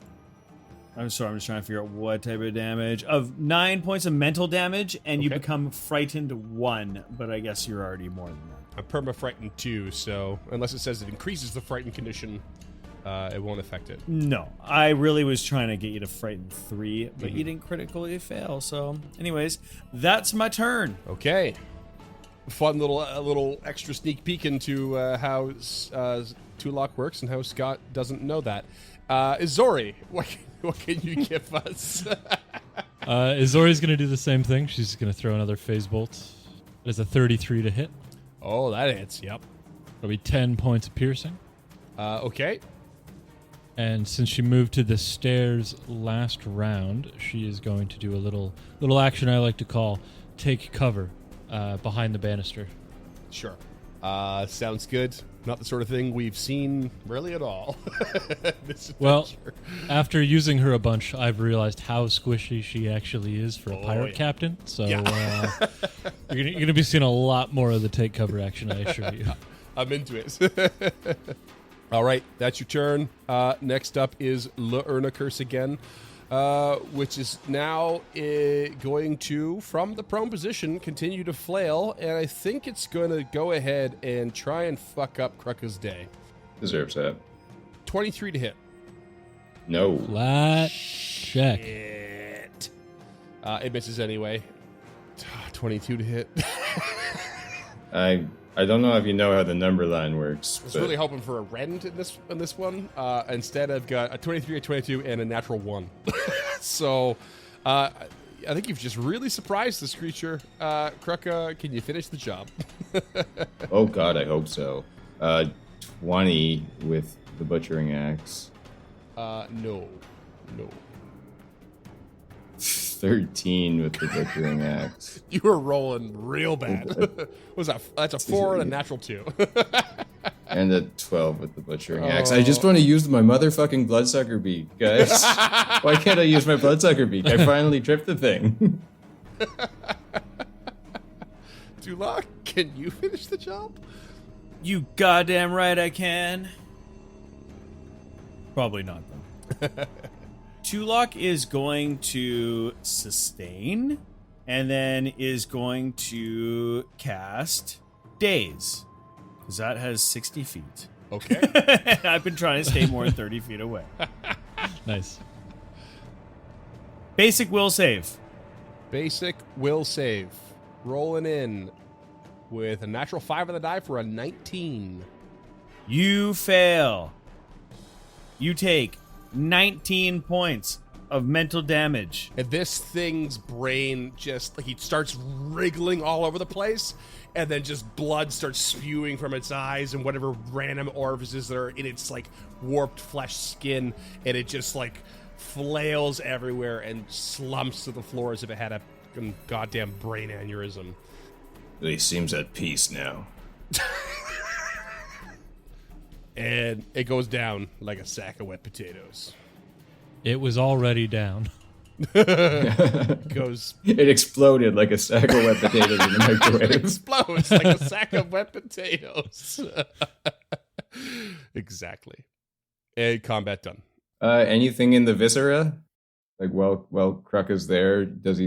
I'm sorry, I'm just trying to figure out what type of damage. Of 9 points of mental damage, and you Okay. become frightened 1. But I guess you're already more than that. I'm perma-frightened 2, so unless it says it increases the frightened condition, it won't affect it. No, I really was trying to get you to frighten 3, but you didn't critically fail. So, anyways, that's my turn. Okay. Fun little extra sneak peek into how Tulok works and how Scott doesn't know that. Izori, what can you give us? Izori's going to do the same thing. She's going to throw another phase bolt. It is a 33 to hit. Oh, that hits. Yep. It'll be 10 points of piercing. Okay. And since she moved to the stairs last round, she is going to do a little action I like to call take cover behind the banister. Sure. Sounds good. Not the sort of thing we've seen really at all. Well, after using her a bunch, I've realized how squishy she actually is for a pirate captain. So you're going to be seeing a lot more of the take cover action, I assure you. I'm into it. All right, that's your turn. Next up is Le Urna Curse again, which is now going to, from the prone position, continue to flail, and I think it's going to go ahead and try and fuck up Kruka's day. Deserves that. 23 to hit. No. Flat check. It misses anyway. 22 to hit. I don't know if you know how the number line works. I was really hoping for a rend in this one. Instead, I've got a 23, a 22, and a natural 1. So, I think you've just really surprised this creature. Kruka, can you finish the job? Oh God, I hope so. 20 with the butchering axe. No. 13 with the butchering axe. You were rolling real bad. What was that? That's a 4 and a natural 2. And a 12 with the butchering axe. I just want to use my motherfucking bloodsucker beak, guys. Why can't I use my bloodsucker beak? I finally tripped the thing. Tulok, can you finish the job? You goddamn right I can. Probably not, though. Tulok is going to sustain and then is going to cast Daze, because that has 60 feet. Okay. I've been trying to stay more than 30 feet away. Nice. Basic will save. Basic will save. Rolling in with a natural 5 on the die for a 19. You fail. You take 19 points of mental damage. And this thing's brain just, like, he starts wriggling all over the place, and then just blood starts spewing from its eyes and whatever random orifices that are in its, like, warped flesh skin, and it just, like, flails everywhere and slumps to the floor as if it had a goddamn brain aneurysm. He seems at peace now. And it goes down like a sack of wet potatoes. It was already down. Goes. It exploded like a sack of wet potatoes in the It microwave. explodes like a sack of wet potatoes. Exactly. And combat done. Anything in the viscera? Like, while Kruka's there, does he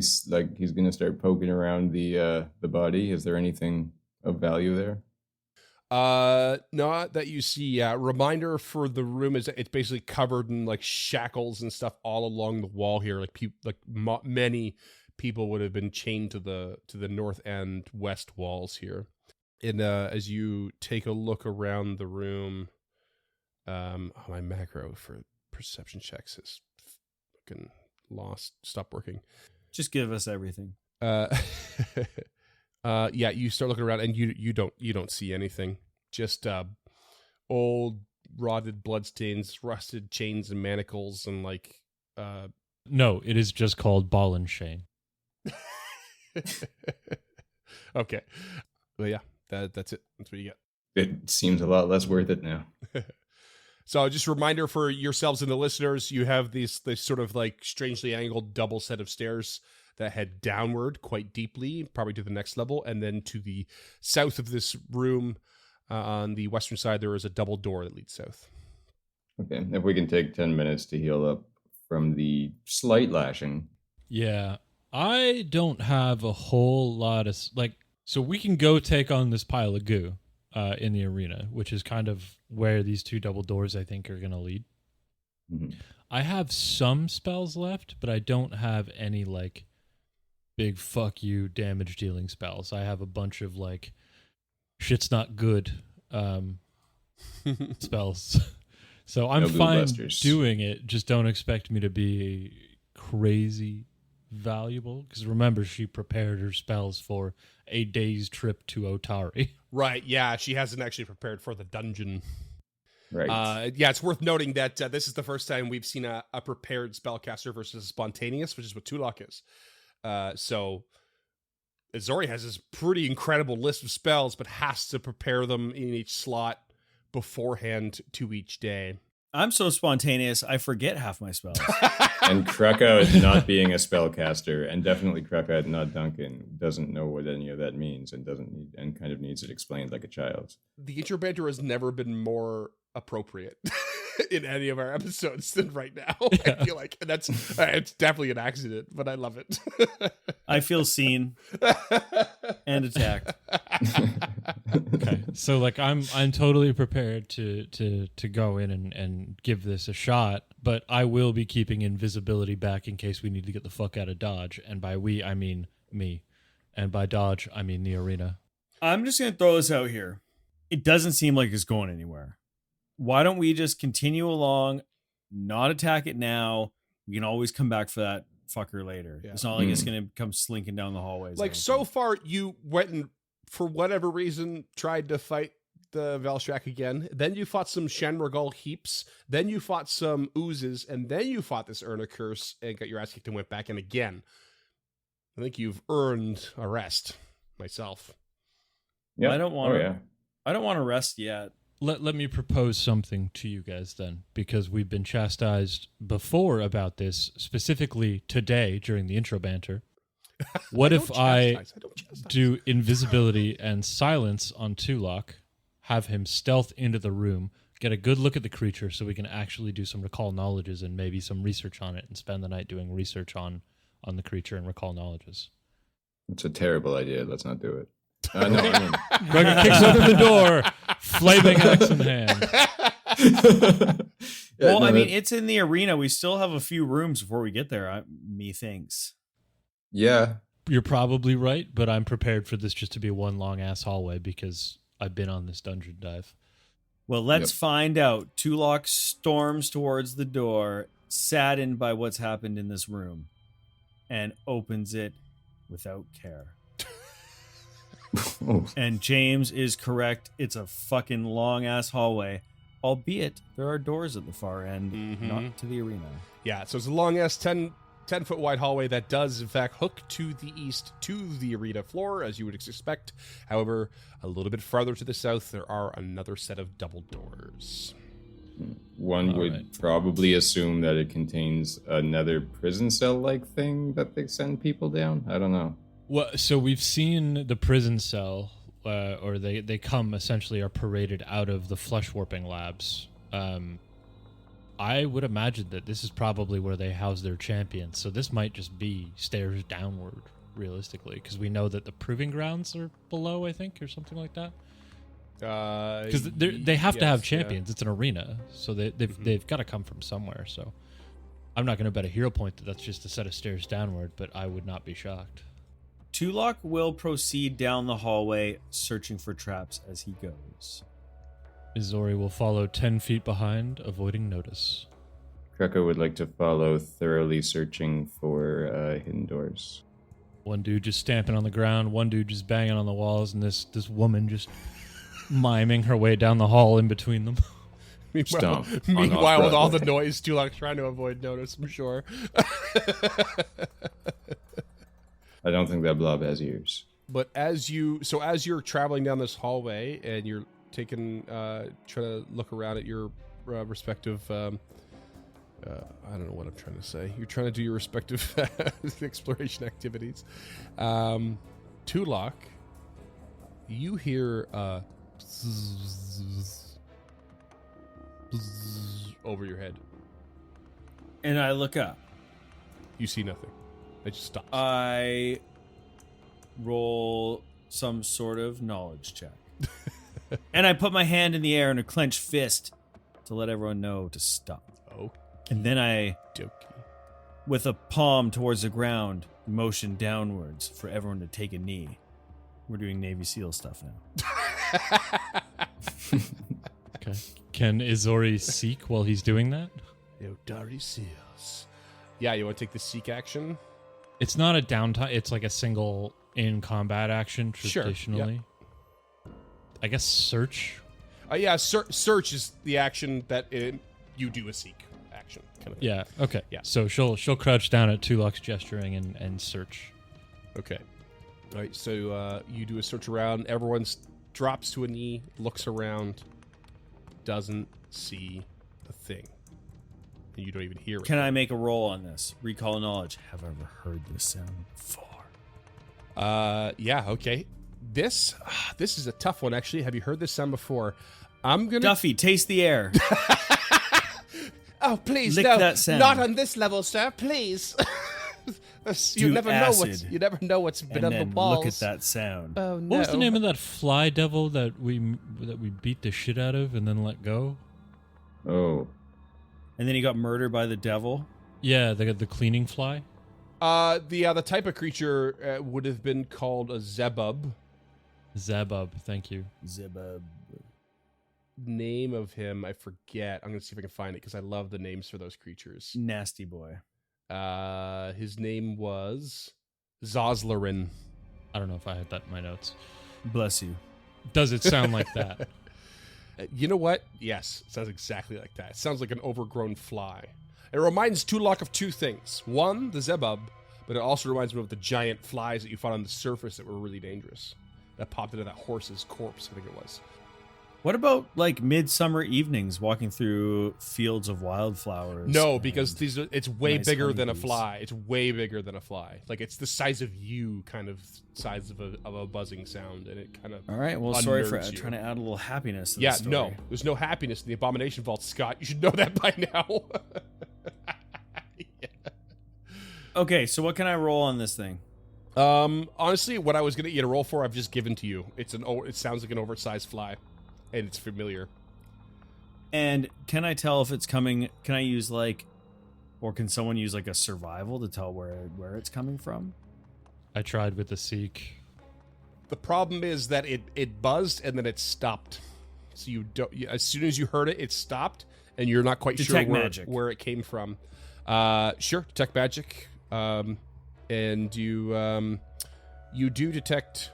he's gonna start poking around the body? Is there anything of value there? Not that you see. Reminder for the room is that it's basically covered in like shackles and stuff all along the wall here. Like many people would have been chained to the north and west walls here. And as you take a look around the room, my macro for perception checks is fucking lost. Stop working. Just give us everything. Yeah, you start looking around and you don't see anything. Just old rotted bloodstains, rusted chains and manacles, and like No, it is just called ball and chain. Okay. Well, yeah, that's it. That's what you get. It seems a lot less worth it now. So just a reminder for yourselves and the listeners, you have this sort of like strangely angled double set of stairs that head downward quite deeply, probably to the next level. And then to the south of this room, on the western side, there is a double door that leads south. Okay, if we can take 10 minutes to heal up from the slight lashing. Yeah, I don't have a whole lot of, so we can go take on this pile of goo in the arena, which is kind of where these two double doors, I think, are going to lead. Mm-hmm. I have some spells left, but I don't have any, big fuck you damage dealing spells. I have a bunch of, shit's not good spells. So I'm No blue fine blasters. doing it. Just don't expect me to be crazy valuable. Because remember, she prepared her spells for a day's trip to Otari. Right, yeah, she hasn't actually prepared for the dungeon. Right. Yeah, it's worth noting that this is the first time we've seen a prepared spellcaster versus spontaneous, which is what Tulok is. So Azori has this pretty incredible list of spells, but has to prepare them in each slot beforehand to each day. I'm so spontaneous, I forget half my spells. And Krakow not being a spellcaster, and definitely Krakow not Duncan, doesn't know what any of that means and doesn't need, and kind of needs it explained like a child. The intro banter has never been more appropriate in any of our episodes than right now. Yeah. I feel like that's it's definitely an accident, but I love it. I feel seen and attacked. Okay, so like I'm totally prepared to go in and give this a shot, but I will be keeping invisibility back in case we need to get the fuck out of Dodge. And by we, I mean me, and by Dodge, I mean the arena. I'm just going to throw this out here. It doesn't seem like it's going anywhere. Why don't we just continue along, not attack it now? We can always come back for that fucker later. Yeah. It's not like it's going to come slinking down the hallways. Like, so far, you went and, for whatever reason, tried to fight the Velshrak again. Then you fought some Shanmurgal heaps. Then you fought some oozes. And then you fought this Urna curse and got your ass kicked and went back in again. I think you've earned a rest, myself. Yeah. I don't want Oh, to. yeah. I don't want to rest yet. Let me propose something to you guys then, because we've been chastised before about this, specifically today during the intro banter. What if I don't chastise. do invisibility and silence on Tulok, have him stealth into the room, get a good look at the creature so we can actually do some recall knowledges and maybe some research on it, and spend the night doing research on the creature and recall knowledges? It's a terrible idea. Let's not do it. No, I mean, Gregor kicks open the door, flaming axe in hand. Well, I mean, it's in the arena. We still have a few rooms before we get there, methinks. yeah. You're probably right, but I'm prepared for this just to be one long ass hallway because I've been on this dungeon dive. Well, let's Yep. find out. Tulok storms towards the door, saddened by what's happened in this room, and opens it without care. Oh, And James is correct. It's a fucking long ass hallway, albeit there are doors at the far end, Mhm. not to the arena. Yeah, so it's a long ass 10-foot wide hallway that does, in fact, hook to the east to the arena floor, as you would expect. However, a little bit farther to the south, there are another set of double doors. one All would right. probably assume that it contains another prison cell-like thing that they send people down. I don't know. Well, so we've seen the prison cell, or they come essentially are paraded out of the flesh warping labs. I would imagine that this is probably where they house their champions. So this might just be stairs downward, realistically, because we know that the proving grounds are below, I think, or something like that. Because they have to have yes, yeah. champions. It's an arena, so they've got to come from somewhere. So I'm not going to bet a hero point that that's just a set of stairs downward, but I would not be shocked. Tulok will proceed down the hallway, searching for traps as he goes. Izori will follow 10 feet behind, avoiding notice. Krakow would like to follow, thoroughly searching for hidden doors. One dude just stamping on the ground, one dude just banging on the walls, and this woman just miming her way down the hall in between them. Stomp on Meanwhile, with all the Off-Broadway. noise, Tulok's trying to avoid notice, I'm sure. I don't think that blob has ears. But as you're traveling down this hallway and you're taking, trying to look around at your respective, I don't know what I'm trying to say. You're trying to do your respective exploration activities. Tulok, you hear bzzz, bzzz over your head. And I look up. You see nothing. It just stops. I roll some sort of knowledge check. And I put my hand in the air in a clenched fist to let everyone know to stop. Oh, And then I, dokey. with a palm towards the ground, motion downwards for everyone to take a knee. We're doing Navy SEAL stuff now. Okay. Can Izori seek while he's doing that? Yodari seals. Yeah, you want to take the seek action? It's not a downtime. It's like a single in combat action traditionally. Sure, I guess search. Yeah, search is the action that you do a seek action. Kind of thing. Yeah. Okay. Yeah. So she'll crouch down at Tulok's gesturing and search. Okay. All right, so you do a search around. Everyone drops to a knee, looks around, doesn't see a thing. And you don't even hear it. Can I make a roll on this? Recall knowledge. Have I ever heard this sound before? Yeah, okay. This is a tough one, actually. Have you heard this sound before? I'm gonna... Duffy, taste the air. Oh, please, Lick no. that sound. Not on this level, sir, please. You Do never acid. You never know what's been And on the then balls. look at that sound. Oh, no. What was the name of that fly devil that we beat the shit out of and then let go? Oh. And then he got murdered by the devil. Yeah, the cleaning fly. The type of creature would have been called a zebub. Zabub, thank you. Zebub. Name of him, I forget. I'm gonna see if I can find it because I love the names for those creatures. Nasty boy. His name was Zozlarin. I don't know if I had that in my notes. Bless you. Does it sound like that? You know what? Yes, it sounds exactly like that. It sounds like an overgrown fly. It reminds Tulok of two things. One, the zebub, but it also reminds me of the giant flies that you found on the surface that were really dangerous. That popped into that horse's corpse, I think it was. What about like midsummer evenings walking through fields of wildflowers? No, because it's way nice bigger than a honeybees. fly. It's way bigger than a fly. Like it's the size of you, kind of size of a buzzing sound, and it kind of. All right. Well, sorry for unnerves you. trying to add a little happiness to Yeah, the story. no, there's no happiness in the Abomination Vault, Scott. You should know that by now. Yeah. Okay, so what can I roll on this thing? Honestly, what I was gonna get a roll for, I've just given to you. It sounds like an oversized fly, and it's familiar. And can I tell if it's coming? Can I use or can someone use like a survival to tell where it's coming from? I tried with the seek. The problem is that it buzzed and then it stopped. So as soon as you heard it, it stopped, and you're not quite Detect sure magic. where it came from. Sure, detect magic. And you do detect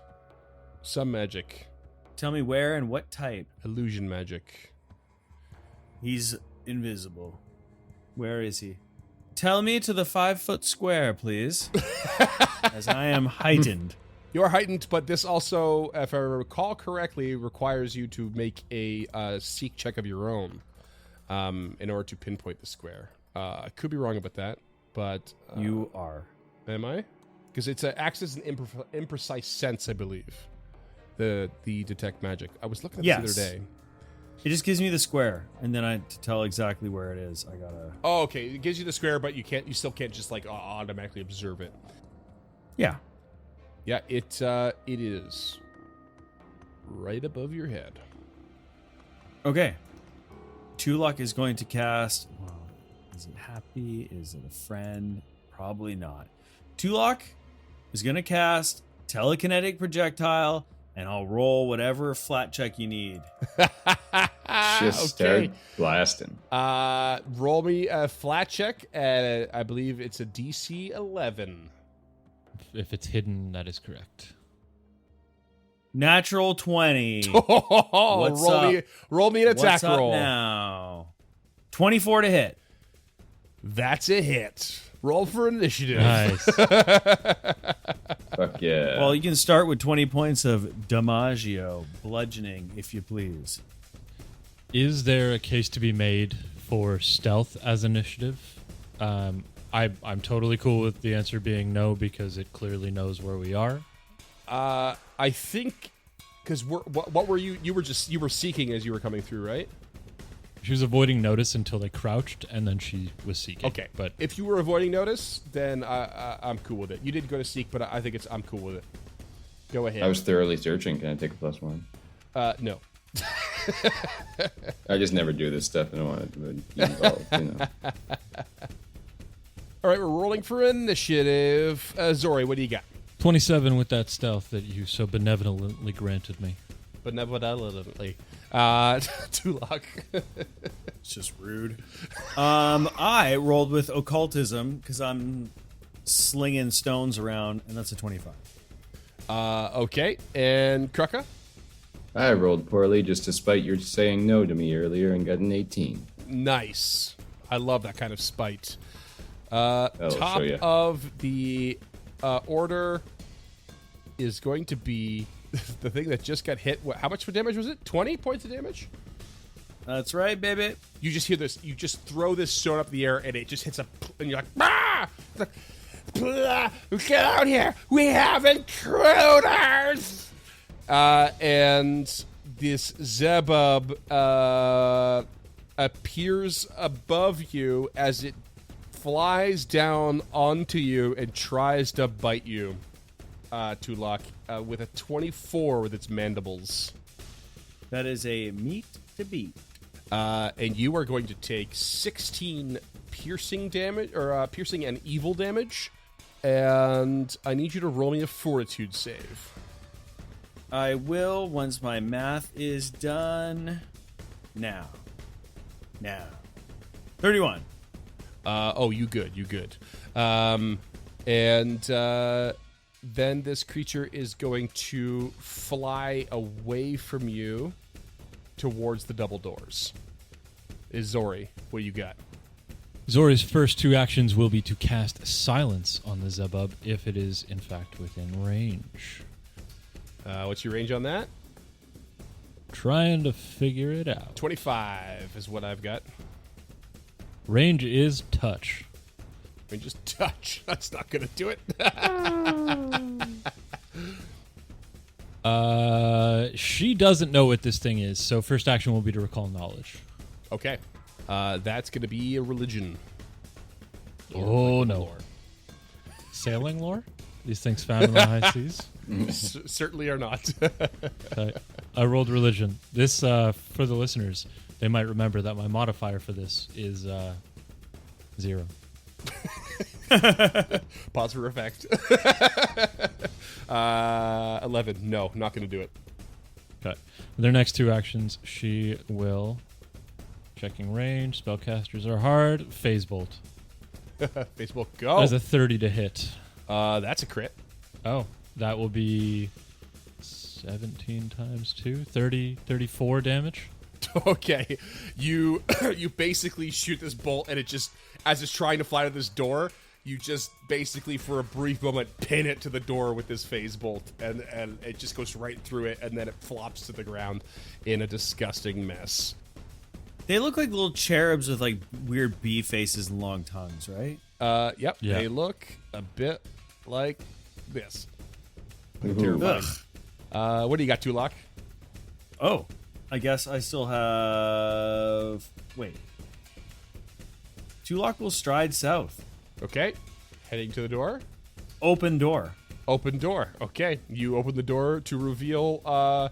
some magic. Tell me where and what type. Illusion magic. He's invisible. Where is he? Tell me to the 5-foot square, please. As I am heightened. You're heightened, but this also, if I recall correctly, requires you to make a seek check of your own in order to pinpoint the square. I could be wrong about that, but... You are. Am I? Because it acts as an imprecise sense, I believe. The detect magic. I was looking at this the other day. It just gives me the square, and then to tell exactly where it is, I gotta... Oh, okay. It gives you the square, but you still can't just automatically observe it. Yeah. Yeah, it is right above your head. Okay. Tulok is going to cast... Well, is it happy? Is it a friend? Probably not. Tulok is going to cast telekinetic projectile, and I'll roll whatever flat check you need. Just start blasting. Roll me a flat check, and I believe it's a DC 11. If it's hidden, that is correct. Natural 20. What's roll me an attack What's up roll. now? 24 to hit. That's a hit. Roll for initiative. Nice. Fuck yeah. Well, you can start with 20 points of Damagio, bludgeoning, if you please. Is there a case to be made for stealth as initiative? I'm totally cool with the answer being no because it clearly knows where we are. I think because what were you? You were seeking as you were coming through, right? She was avoiding notice until they crouched, and then she was seeking. Okay, but if you were avoiding notice, then I'm cool with it. You did go to seek, but I think I'm cool with it. Go ahead. I was thoroughly searching. Can I take a +1? No. I just never do this stuff, and I want to be involved. All right, we're rolling for initiative. Zori, what do you got? 27 with that stealth that you so benevolently granted me. Benevolently. Tulak. It's just rude. I rolled with occultism because I'm slinging stones around, and that's a 25. Okay, and Krucka? I rolled poorly just despite your saying no to me earlier and got an 18. Nice. I love that kind of spite. I'll Top show ya. of the order is going to be the thing that just got hit. How much for damage was it? 20 points of damage? That's right, baby. You just hear this. You just throw this stone up in the air, and it just hits and you're like, ah! It's like, get out here! We have intruders! And this Zebub appears above you as it flies down onto you and tries to bite you, Tulak, with a 24 with its mandibles. That is a meat to beat. And you are going to take 16 piercing damage, or piercing and evil damage. And I need you to roll me a fortitude save. I will once my math is done. Now. 31. You good. And then this creature is going to fly away from you towards the double doors. Zori, what you got? Zori's first two actions will be to cast Silence on the Zebub if it is, in fact, within range. What's your range on that? Trying to figure it out. 25 is what I've got. Range is touch. I mean, just touch. That's not going to do it. She doesn't know what this thing is, so first action will be to recall knowledge. Okay. That's going to be a religion. Oh, no. Lore. Sailing lore? These things found in the high seas? Certainly are not. I rolled religion. This, for the listeners, they might remember that my modifier for this is 0. Pause for effect. 11. No, not going to do it. Okay. Their next two actions, she will, checking range, spellcasters are hard, phase bolt. Baseball, go. That's a 30 to hit. That's a crit. Oh, that will be 17 times 2, 30, 34 damage. Okay. You basically shoot this bolt, and it just, as it's trying to fly to this door, you just basically, for a brief moment, pin it to the door with this phase bolt, and it just goes right through it, and then it flops to the ground in a disgusting mess. They look like little cherubs with like weird bee faces and long tongues, right? Yep. Yeah. They look a bit like this. Ooh. Terrifying. What do you got, Tulak? Oh, I guess I still have. Wait. Tulak will stride south. Okay. Heading to the door. Open door. Open door. Okay. You open the door to reveal a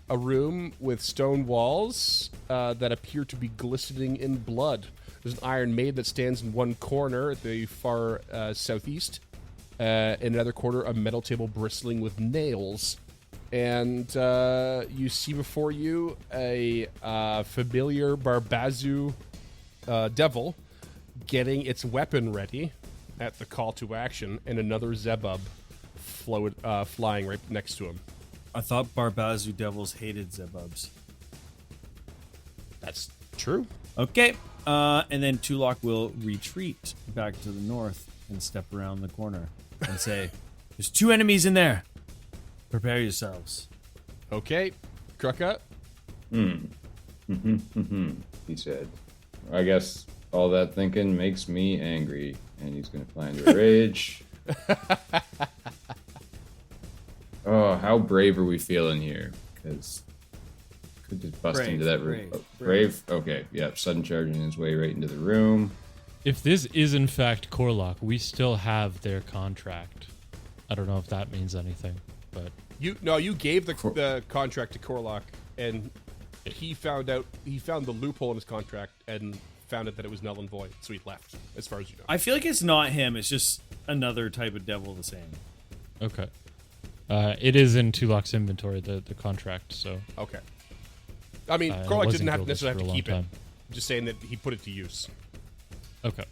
room with stone walls that appear to be glistening in blood. There's an iron maid that stands in one corner at the far southeast. In another corner, a metal table bristling with nails. And you see before you a familiar Barbazu devil getting its weapon ready at the call to action, and another Zebub flying right next to him. I thought Barbazu devils hated Zebubs. That's true. Okay. And then Tulak will retreat back to the north and step around the corner and say, "There's 2 enemies in there. Prepare yourselves." Okay, Krucka. He said. I guess all that thinking makes me angry, and he's going to fly into a rage. Oh, how brave are we feeling here? Because could just bust Brave, into that room. brave. Okay, yeah, sudden charging his way right into the room. If this is in fact Corlock, we still have their contract. I don't know if that means anything, but You gave the contract to Corlock, and he found the loophole in his contract and found out that it was null and void, so he left. As far as you know. I feel like it's not him. It's just another type of devil the same. okay. It is in Tulak's inventory, the contract, so Okay. I mean, It Korlak wasn't didn't gilded necessarily for have a to keep long it. time. I'm just saying that he put it to use. Okay.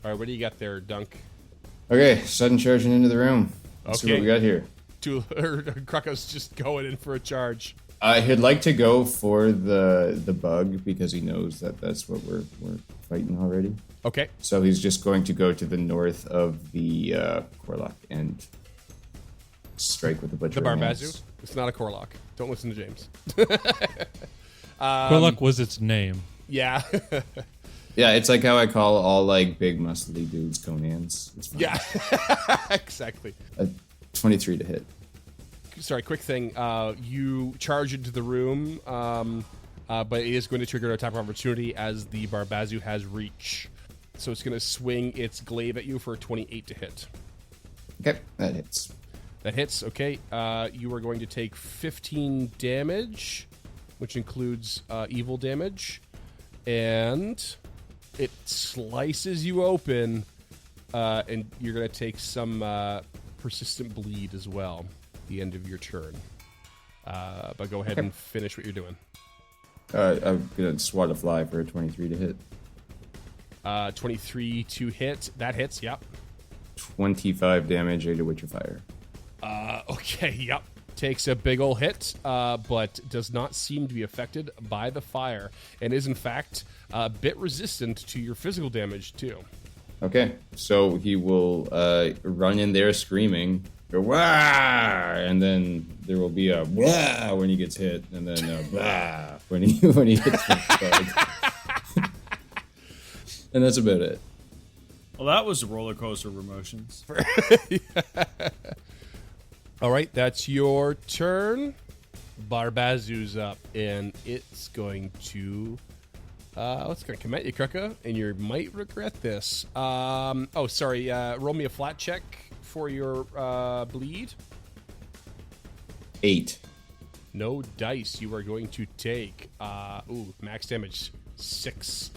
All right, what do you got there, Dunk? Okay, sudden charging into the room. Let's see what we got here. Krucko's just going in for a charge. He'd like to go for the bug because he knows that that's what we're fighting already. Okay. So he's just going to go to the north of the Korlak and strike with the butcher. The Barbazu? It's not a Korlak. Don't listen to James. Korlak was its name. Yeah. Yeah, it's like how I call all like big muscly dudes Conans. It's fine. Yeah. Exactly. 23 to hit. Sorry, quick thing. You charge into the room, but it is going to trigger an attack of opportunity as the Barbazu has reach. So it's going to swing its glaive at you for a 28 to hit. Okay, that hits. That hits. Okay. You are going to take 15 damage, which includes evil damage. And it slices you open, and you're going to take some persistent bleed as well at the end of your turn. But go ahead and finish what you're doing. I'm going to swat a fly for a 23 to hit. 23 to hit. That hits, yep. 25 damage, 8 of which are fire. Okay, yep. Takes a big ol' hit, but does not seem to be affected by the fire, and is in fact a bit resistant to your physical damage too. Okay, so he will run in there screaming, go wah, and then there will be a wah when he gets hit, and then a wah when he hits the bug. And that's about it. Well, that was a roller coaster of emotions. All right, that's your turn. Barbazu's up, and it's going to come at you, Krucka, and you might regret this. Sorry. Roll me a flat check for your bleed. 8. No dice. You are going to take max damage 6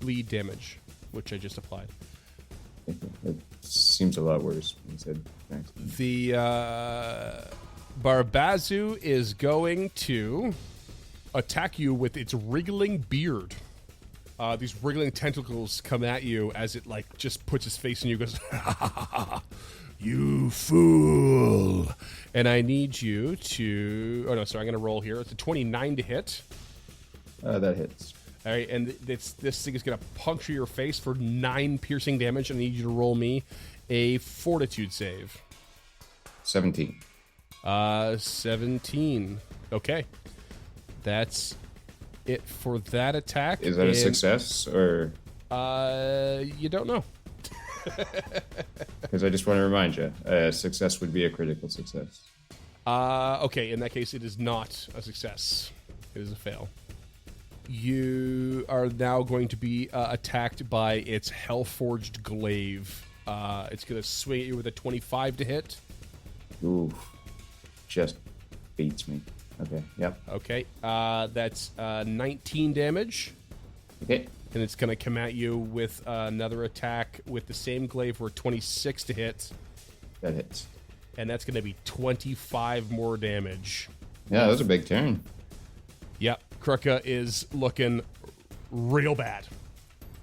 bleed damage, which I just applied. It seems a lot worse when you said thanks. The Barbazu is going to attack you with its wriggling beard. These wriggling tentacles come at you as it like just puts its face in you and goes, "You fool!" And I need you to. Oh no, sorry, I'm going to roll here. It's a 29 to hit. That hits. All right, and this thing is going to puncture your face for 9 piercing damage. I need you to roll me a fortitude save. 17. 17. Okay. That's it for that attack. Is that a success, or? You don't know. Because I just want to remind you, success would be a critical success. Okay, in that case, it is not a success. It is a fail. You are now going to be attacked by its Hellforged Glaive. It's going to swing at you with a 25 to hit. Ooh, just beats me. Okay, yep. Okay, that's 19 damage. Okay. And it's going to come at you with another attack with the same glaive for 26 to hit. That hits. And that's going to be 25 more damage. Yeah, that was a big turn. Yep, Krucka is looking real bad.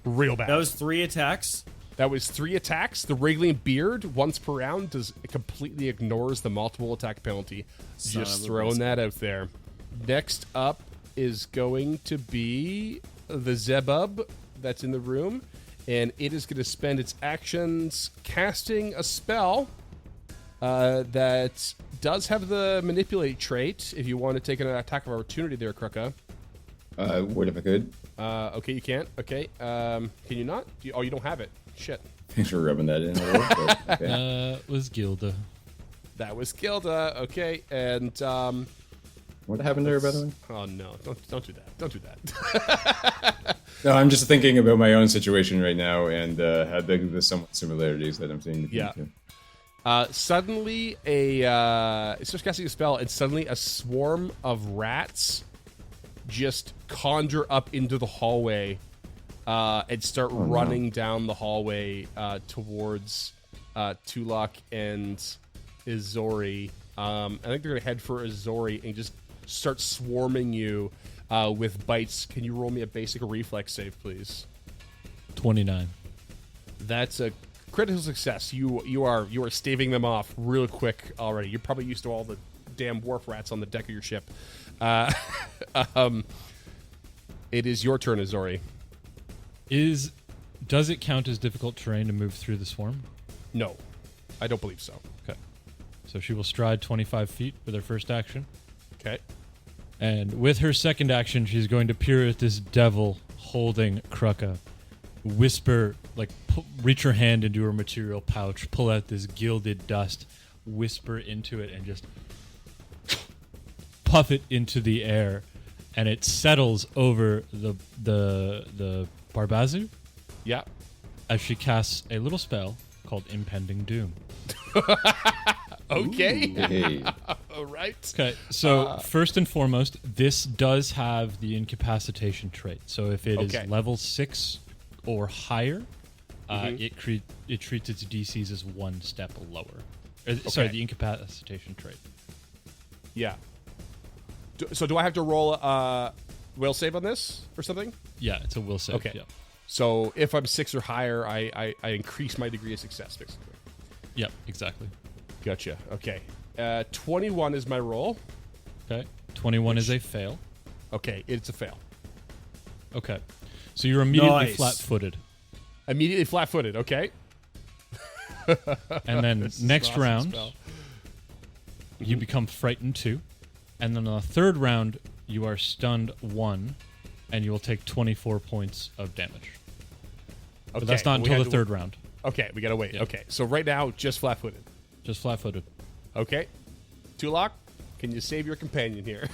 Real bad. That was 3 attacks. That was 3 attacks. The wriggling beard, once per round, completely ignores the multiple attack penalty. Just throwing that out there. Next up is going to be the Zebub that's in the room, and it is going to spend its actions casting a spell that does have the manipulate trait. If you want to take an attack of opportunity there, Krucka. Would if I could. Okay, you can't. Okay, can you not? You don't have it. Shit. Thanks for rubbing that in a little bit. Okay. Was Gilda. That was Gilda. Okay, and What happened there, by the way? oh no! Don't do that! Don't do that! No, I'm just thinking about my own situation right now and how the somewhat similarities that I'm seeing. Yeah. Suddenly, it starts casting a spell, and suddenly a swarm of rats just conjure up into the hallway and start running down the hallway towards Tulak and Izori. I think they're going to head for Izori and just start swarming you with bites. Can you roll me a basic reflex save, please? 29. That's a critical success. You are staving them off real quick already. You're probably used to all the damn wharf rats on the deck of your ship. It is your turn, Azori. Does it count as difficult terrain to move through the swarm? No, I don't believe so. Okay. So she will stride 25 feet with her first action. Okay. And with her second action, she's going to peer at this devil holding Krucka. Whisper, like, reach her hand into her material pouch, pull out this gilded dust, whisper into it, and just puff it into the air. And it settles over the Barbazu. Yeah. As she casts a little spell called Impending Doom. Okay. Hey. All right. Okay, so first and foremost, this does have the incapacitation trait. So if it is level 6 or higher, it treats its DCs as one step lower. Sorry, the incapacitation trait. Yeah. So do I have to roll a will save on this or something? Yeah, it's a will save. Okay. Yeah. So if I'm 6 or higher, I increase my degree of success, basically. Yep, exactly. Gotcha. Okay. 21 is my roll. Okay. 21 is a fail. Okay, it's a fail. Okay. So you're immediately Nice. flat-footed. Immediately flat-footed. Okay. And then This is an next awesome round, spell. you become frightened 2. And then on the third round, you are stunned 1, and you will take 24 points of damage. But that's not we until had the to- third round. Okay, we gotta wait. Yeah. Okay, so right now, just flat-footed. Just flat-footed. Okay. Tulok, can you save your companion here?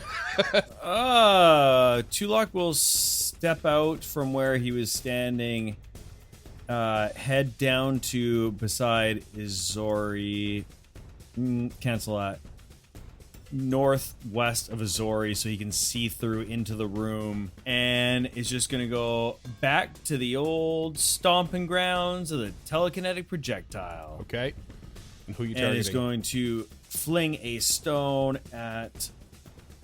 Tulok will step out from where he was standing, head down to beside Izori. Cancel that. Northwest of Azori so he can see through into the room, and is just going to go back to the old stomping grounds of the telekinetic projectile. Okay. And who are you And targeting? is going to fling a stone at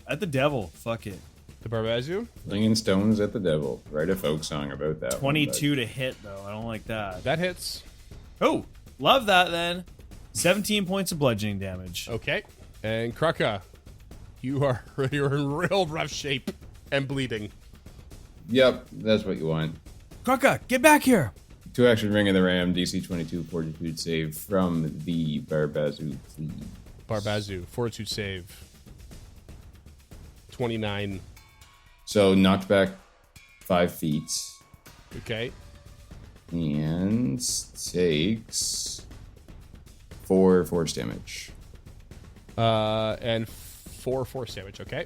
the devil. Fuck it. The Barbazu? Flinging stones at the devil. Write a folk song about that. 22 to hit, though. I don't like that. That hits. Oh, love that then. 17 points of bludgeoning damage. Okay. And Krucka, you're in real rough shape and bleeding. Yep, that's what you want. Krucka, get back here. 2 action ring of the ram, DC 22 fortitude save from the Barbazu, please. Barbazu, fortitude save. 29. So knocked back 5 feet Okay. and takes 4 force damage. And 4 force damage. Okay.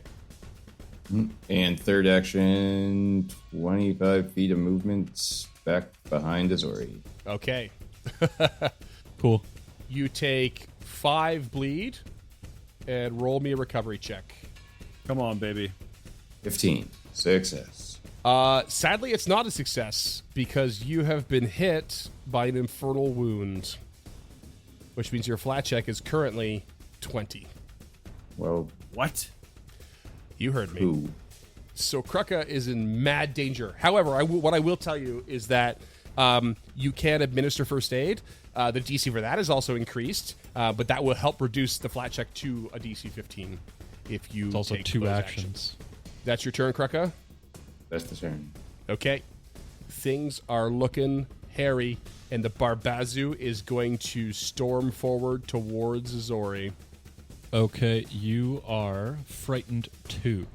And third action, 25 feet of movement back behind Azori. Okay. Cool. You take 5 bleed and roll me a recovery check. Come on, baby. 15. Success. Sadly, it's not a success because you have been hit by an infernal wound, which means your flat check is currently 20. Well, What? You heard me. who? So Krucka is in mad danger. However, what I will tell you is that you can administer first aid. The DC for that is also increased, but that will help reduce the flat check to a DC 15 if you It's also take 2 those actions. That's your turn, Krucka? That's the turn. Okay. Things are looking hairy, and the Barbazu is going to storm forward towards Azori. Okay, you are frightened 2.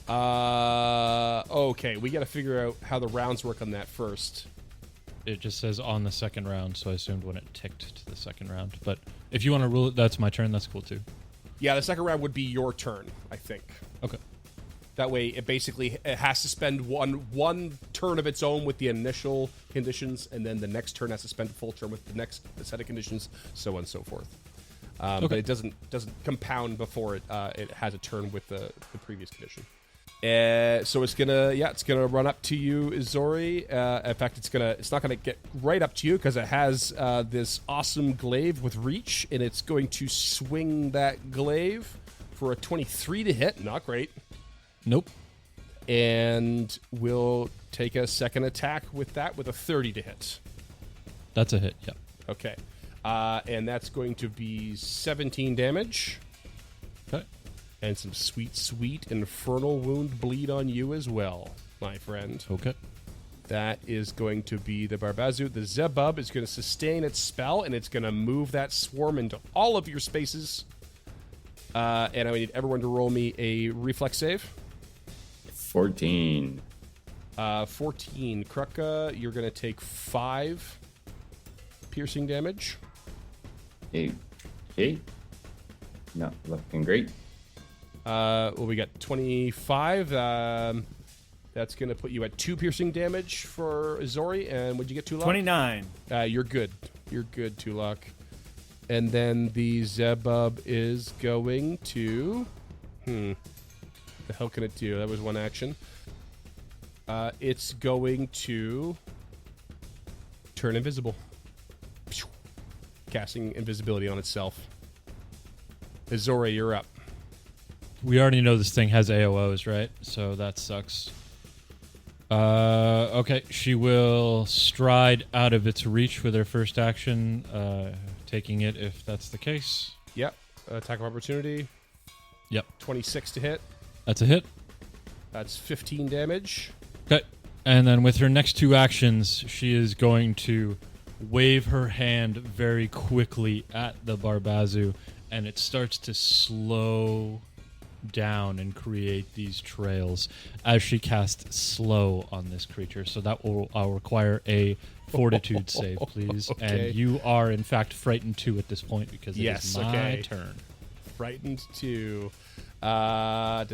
Okay, we got to figure out how the rounds work on that first. It just says on the second round, so I assumed when it ticked to the second round. But if you want to rule it, that's my turn. That's cool too. Yeah, the second round would be your turn, I think. Okay. That way, it has to spend one turn of its own with the initial conditions, and then the next turn has to spend a full turn with the next set of conditions, so on and so forth. But it doesn't compound before it has a turn with the previous condition. So it's gonna run up to you, Izori. In fact, it's not gonna get right up to you because it has this awesome glaive with reach, and it's going to swing that glaive for a 23 to hit. Not great. Nope. And we'll take a second attack with that with a 30 to hit. That's a hit, yeah. Okay. And that's going to be 17 damage. Okay. And some sweet, sweet infernal wound bleed on you as well, my friend. Okay. That is going to be the Barbazu. The Zebub is going to sustain its spell, and it's going to move that swarm into all of your spaces. And I need everyone to roll me a reflex save. 14. 14. Krucka, you're going to take 5 piercing damage. 8. Not looking great. Well, we got 25. That's going to put you at 2 piercing damage for Azori. And what'd you get, Tulok? 29. You're good. You're good, Tulok. And then the Zebub is going to... The hell can it do? That was one action. It's going to turn invisible. Casting invisibility on itself. Azori, you're up. We already know this thing has AOs, right? So that sucks. Okay, she will stride out of its reach with her first action, taking it if that's the case. Yep. Attack of opportunity. Yep. 26 to hit. That's a hit. That's 15 damage. Okay. And then with her next 2 actions, she is going to wave her hand very quickly at the Barbazu, and it starts to slow down and create these trails as she casts slow on this creature. So that will require a fortitude save, please. Okay. And you are in fact frightened 2 at this point because it is my turn. Frightened 2. Where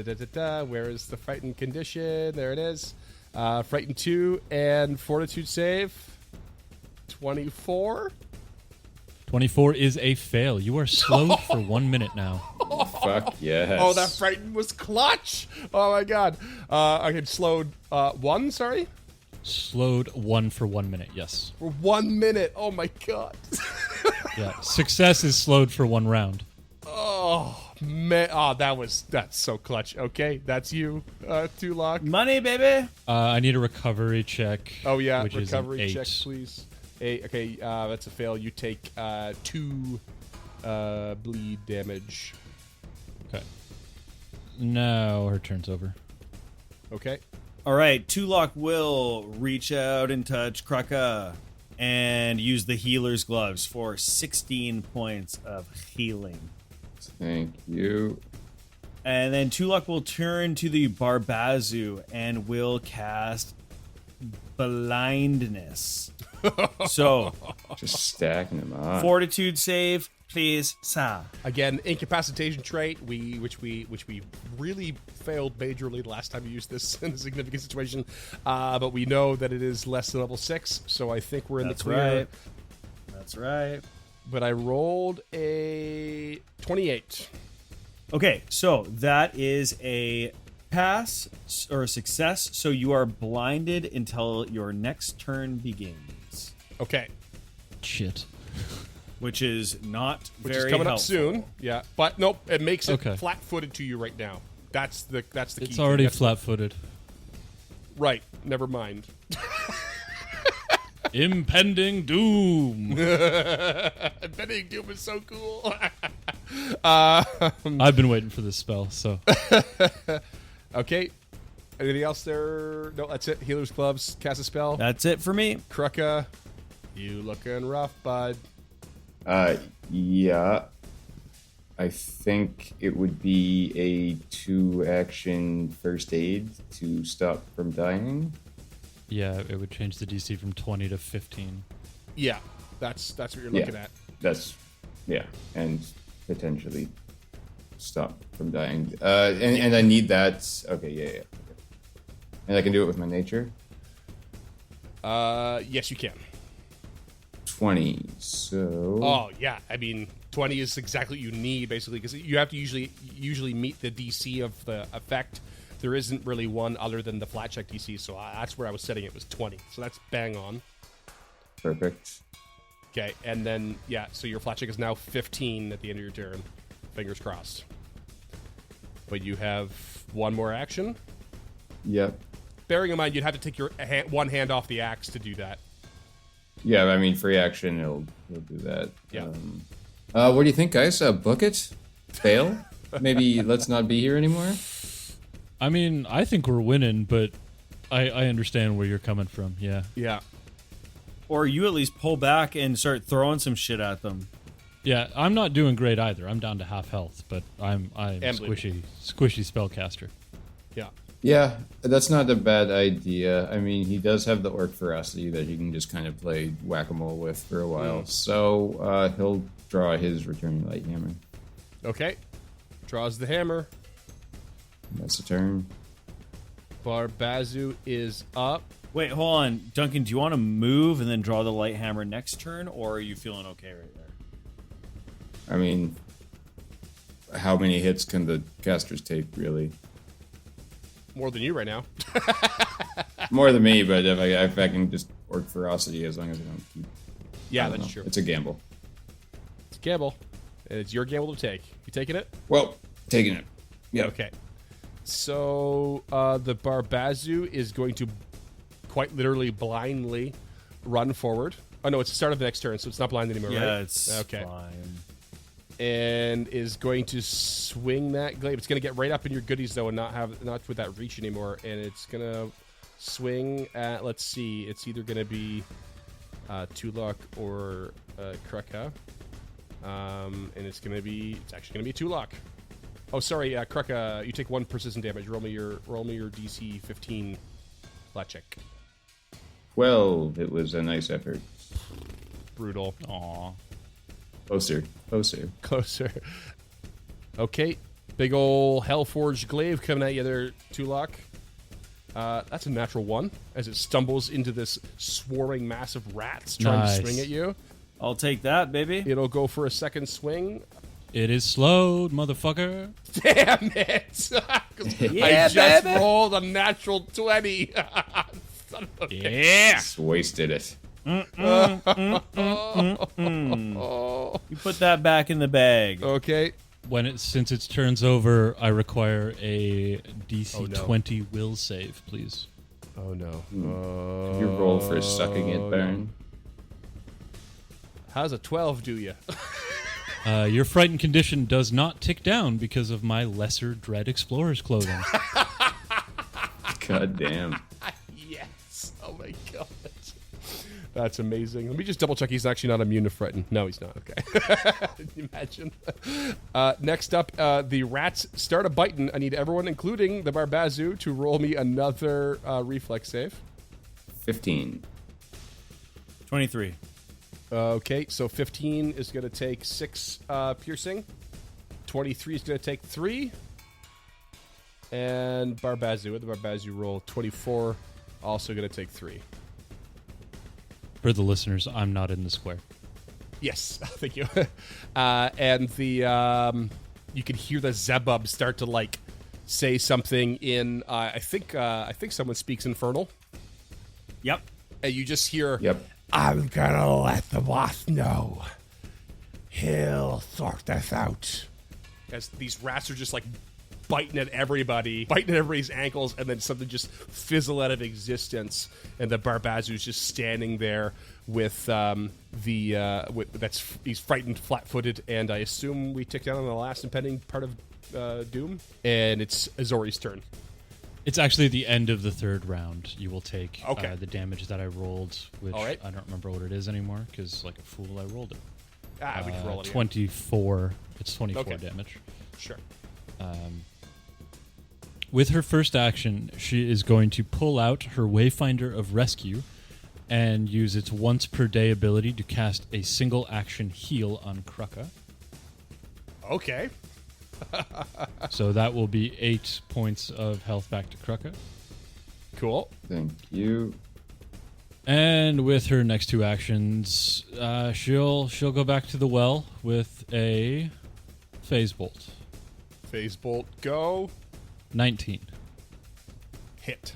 is the frightened condition? There it is. Frightened 2 and fortitude save. 24. 24 is a fail. You are slowed for 1 minute now. Fuck yes. Oh, that frightened was clutch. Oh my god. Okay, slowed 1, sorry? Slowed 1 for 1 minute, yes. For 1 minute. Oh my god. Yeah. Success is slowed for 1 round. Oh man. Oh, that's so clutch. Okay, that's you, Tulok. Money, baby. I need a recovery check. Oh yeah, which is an recovery 8. check, please. 8. Okay, that's a fail. You take 2 bleed damage. Okay. Now her turn's over. Okay. All right, Tulok will reach out and touch Krucka and use the healer's gloves for 16 points of healing. Thank you. And then Tulok will turn to the Barbazu and will cast blindness. So, Just stacking them on. fortitude save, please, sir. Again, incapacitation trait, which we really failed majorly the last time we used this in a significant situation. But we know that it is less than level 6, so I think we're in That's the clear. right. That's right. But I rolled a 28. Okay, so that is a pass or a success. So you are blinded until your next turn begins, Okay. Shit. which is not Which very is coming helpful. up soon. Yeah. But nope, it makes it Okay. flat-footed to you right now. That's the key. It's thing. already That's- flat-footed. Right. Never mind. Impending doom. Betting Doom is so cool. I've been waiting for this spell, so Okay. Anything else there? No, that's it. Healer's gloves. Cast a spell. That's it for me. Krucka, you looking rough, bud. Yeah. I think it would be a 2-action first aid to stop from dying. yeah, it would change the DC from 20 to 15. Yeah, that's what you're looking at. That's, yeah, and potentially stop from dying. And I need that. Okay, yeah. Okay. And I can do it with my nature. Yes, you can. 20. So. Oh yeah, I mean 20 is exactly what you need basically because you have to usually meet the DC of the effect. There isn't really one other than the flat check DC, so that's where I was setting it was 20. So that's bang on. Perfect. Okay, and then yeah, so your flat check is now 15 at the end of your turn. Fingers crossed. but you have one more action. Yep. Bearing in mind, you'd have to take your one hand off the axe to do that. Yeah, I mean, free action, he'll do that. Yeah. What do you think, guys? Book it? Fail? Maybe let's not be here anymore? I mean, I think we're winning, but I understand where you're coming from. Yeah. Yeah. Or you at least pull back and start throwing some shit at them. Yeah, I'm not doing great either. I'm down to half health, but I'm Unbelievable. squishy spellcaster. Yeah. Yeah, that's not a bad idea. I mean, he does have the orc ferocity that he can just kind of play whack-a-mole with for a while. So he'll draw his returning light hammer. Okay. Draws the hammer. That's a turn. Barbazu is up. Wait, hold on. Duncan, do you want to move and then draw the light hammer next turn, or are you feeling okay right there? I mean, how many hits can the casters take, really? More than you right now. More than me, but if I can just orc ferocity as long as I don't keep... Yeah, I don't that's know. true. It's a gamble. It's a gamble. And it's your gamble to take. You taking it? Well, taking it. Yeah. Okay. So the Barbazu is going to quite literally blindly run forward. Oh, no, it's the start of the next turn, so it's not blind anymore, right? Yeah, it's okay. fine. And is going to swing that glaive. It's going to get right up in your goodies, though, and not with that reach anymore. And it's going to swing at, let's see, it's either going to be Tulok or Kruka. And it's actually going to be Tulok. Oh, sorry, Kruka, you take 1 precision damage. Roll me your DC 15 flat check. Well, it was a nice effort. Brutal. Aw. Closer. Okay, big ol' Hellforged glaive coming at you there, Tulok. That's a natural 1 as it stumbles into this swarming mass of rats trying Nice. to swing at you. I'll take that, baby. It'll go for a second swing. It is slowed, motherfucker. Damn it! 'Cause Yeah, I just baby. rolled a natural 20. Son of a Yeah. Just wasted it. You put that back in the bag. Okay. Since it turns over, I require a DC Oh, no. 20 will save, please. Oh no. Could you roll for sucking it, Baron? How's a 12 do you? Your frightened condition does not tick down because of my lesser dread explorer's clothing. God damn. Yes. Oh my god. That's amazing. Let me just double check he's actually not immune to frighten. No, he's not. Okay. Can you imagine? Next up, the rats start a biting. I need everyone, including the Barbazu, to roll me another reflex save. 15. 23. Okay, so 15 is going to take 6 piercing. 23 is going to take 3. And Barbazu, with the Barbazu roll, 24, also going to take 3. For the listeners, I'm not in the square. Yes, thank you. And the you can hear the Zebub start to like say something in I think someone speaks infernal, Yep. and you just hear, Yep. I'm gonna let the boss know. He'll sort this out. as these rats are just like biting at everybody's ankles, and then something just fizzle out of existence, and the Barbazu's just standing there with he's frightened, flat-footed, and I assume we tick down on the last impending part of Doom, and it's Azori's turn. It's actually the end of the third round. You will take Okay. the damage that I rolled, which All right. I don't remember what it is anymore because, like a fool, I rolled it. We can roll it again. 24. It's 24 Okay. damage. Sure. With her first action, she is going to pull out her Wayfinder of Rescue and use its once per day ability to cast a single action heal on Kruka. Okay. So that will be 8 points of health back to Kruka. Cool. Thank you. And with her next 2 actions, she'll go back to the well with a Phase Bolt. Phase Bolt, go. 19. Hit.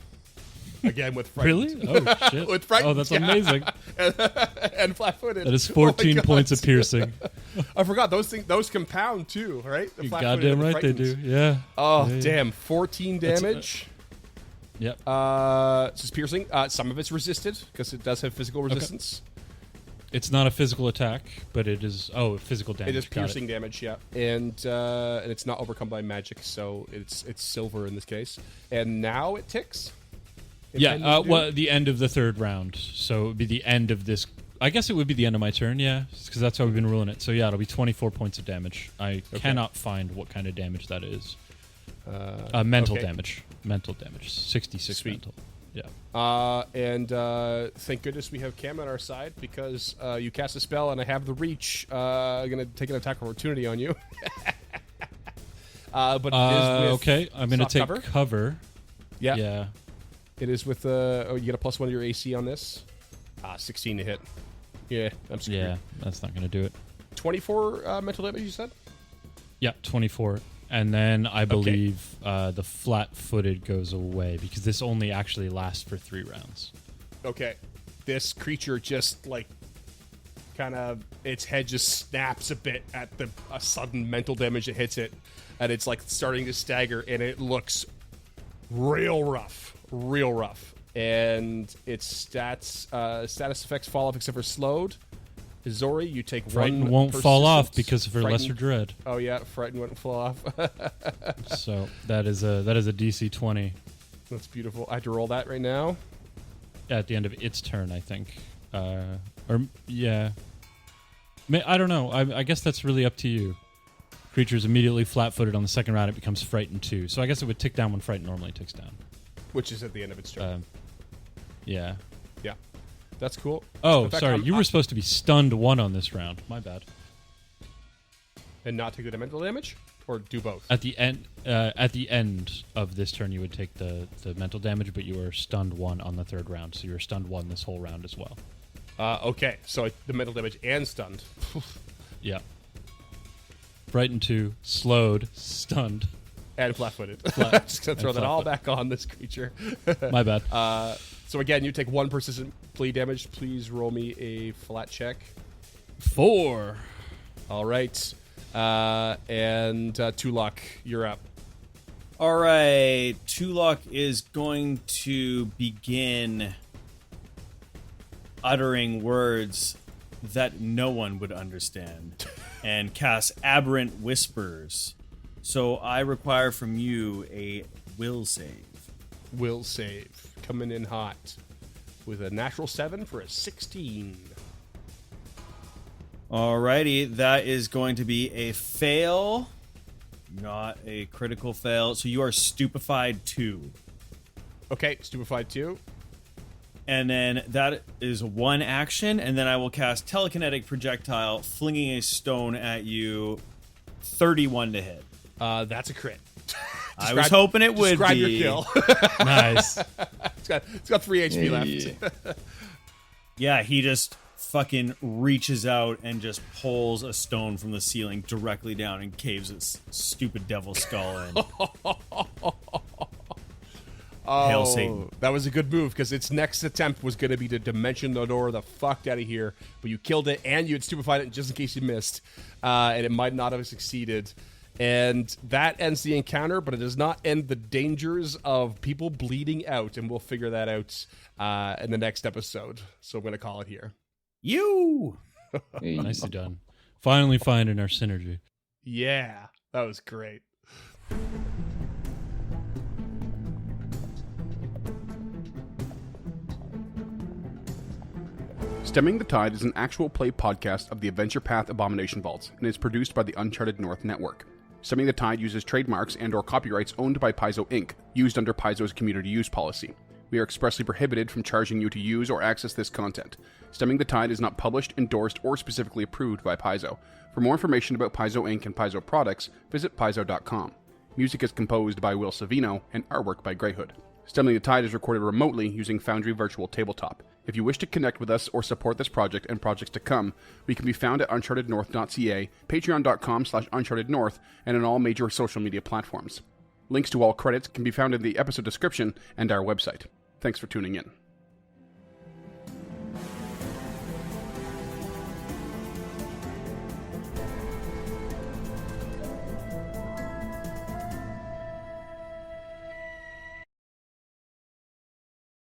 Again with frightened. Really? Oh, shit. With frightened, Oh, that's yeah. amazing. And flat-footed. That is Oh 14 my points God. of piercing. I forgot those compound too, right? The You're flat-footed goddamn and the right they frightened. do. Yeah. Oh, Yeah. damn. 14 That's, damage. Yep. This is piercing. Some of it's resisted because it does have physical resistance. It's not a physical attack, but it is. Oh, physical damage. It is Got piercing damage, yeah, and it's not overcome by magic, so it's silver in this case. And now it ticks. Yeah. Well, the end of the third round. So it would be the end of this. I guess it would be the end of my turn. Yeah, because that's how we've been ruling it. So yeah, it'll be 24 points of damage. I cannot find what kind of damage that is. Mental damage. Mental damage. 66 Sweet. mental. Yeah. And thank goodness we have Cam on our side because you cast a spell and I have the reach. I'm gonna take an attack of opportunity on you. But it is with okay, I'm gonna soft take cover. Yeah. Yeah. It is with you get a +1 to your AC on this. 16 to hit. Yeah, I'm screwed. Yeah, that's not gonna do it. 24 mental damage, you said? Yeah, 24. And then I believe the flat-footed goes away because this only actually lasts for 3 rounds. Okay. This creature just, like, kind of, its head just snaps a bit at a sudden mental damage that hits it. And it's, like, starting to stagger, and it looks real rough. Real rough. And its status effects fall off except for slowed. Zori, you take Frighten one won't fall off persistent- because of her lesser dread. Oh yeah, Frighten won't fall off. So that is a DC 20 That's beautiful. I have to roll that right now. at the end of its turn, I think. Or yeah, I don't know. I guess that's really up to you. Creature's immediately flat-footed on the second round. It becomes frightened 2. So I guess it would tick down when frightened normally ticks down. Which is at the end of its turn. Yeah. Yeah. That's cool. Oh, In fact, sorry. You were supposed to be stunned 1 on this round. My bad. And not take the mental damage? Or do both? At the end of this turn, you would take the mental damage, but you were stunned 1 on the third round, so you were stunned 1 this whole round as well. Okay, so the mental damage and stunned. Yeah. Frightened 2, slowed, stunned. And flat-footed. Flat- Just gonna and throw that all flat-footed. back on this creature. My bad. So again, you take 1 persistent bleed damage. Please roll me a flat check. 4. All right. And Tulok, you're up. All right, Tulok is going to begin uttering words that no one would understand and cast aberrant whispers. So I require from you a will save. Will save. Coming in hot. With a natural 7 for a 16. Alrighty, that is going to be a fail, not a critical fail. So you are stupefied 2. Okay, stupefied 2. And then that is 1 action, and then I will cast telekinetic projectile, flinging a stone at you, 31 to hit. That's a crit. I was hoping it would Describe be. your kill. Nice. It's got 3 HP left. Yeah, he just fucking reaches out and just pulls a stone from the ceiling directly down and caves its stupid devil skull in. Hail Satan. That was a good move because its next attempt was going to be to dimension the door the fuck out of here, but you killed it and you had stupefied it just in case you missed, and it might not have succeeded. And that ends the encounter, but it does not end the dangers of people bleeding out, and we'll figure that out in the next episode. So I'm going to call it here. You! Hey. Nicely done. Finally finding our synergy. Yeah, that was great. Stemming the Tide is an actual play podcast of the Adventure Path Abomination Vaults and is produced by the Uncharted North Network. Stemming the Tide uses trademarks and/or copyrights owned by Paizo Inc., used under Paizo's community use policy. We are expressly prohibited from charging you to use or access this content. Stemming the Tide is not published, endorsed, or specifically approved by Paizo. For more information about Paizo Inc. and Paizo products, visit paizo.com. Music is composed by Will Savino and artwork by Greyhood. Stemming the Tide is recorded remotely using Foundry Virtual Tabletop. If you wish to connect with us or support this project and projects to come, we can be found at unchartednorth.ca, patreon.com/unchartednorth, and on all major social media platforms. Links to all credits can be found in the episode description and our website. Thanks for tuning in.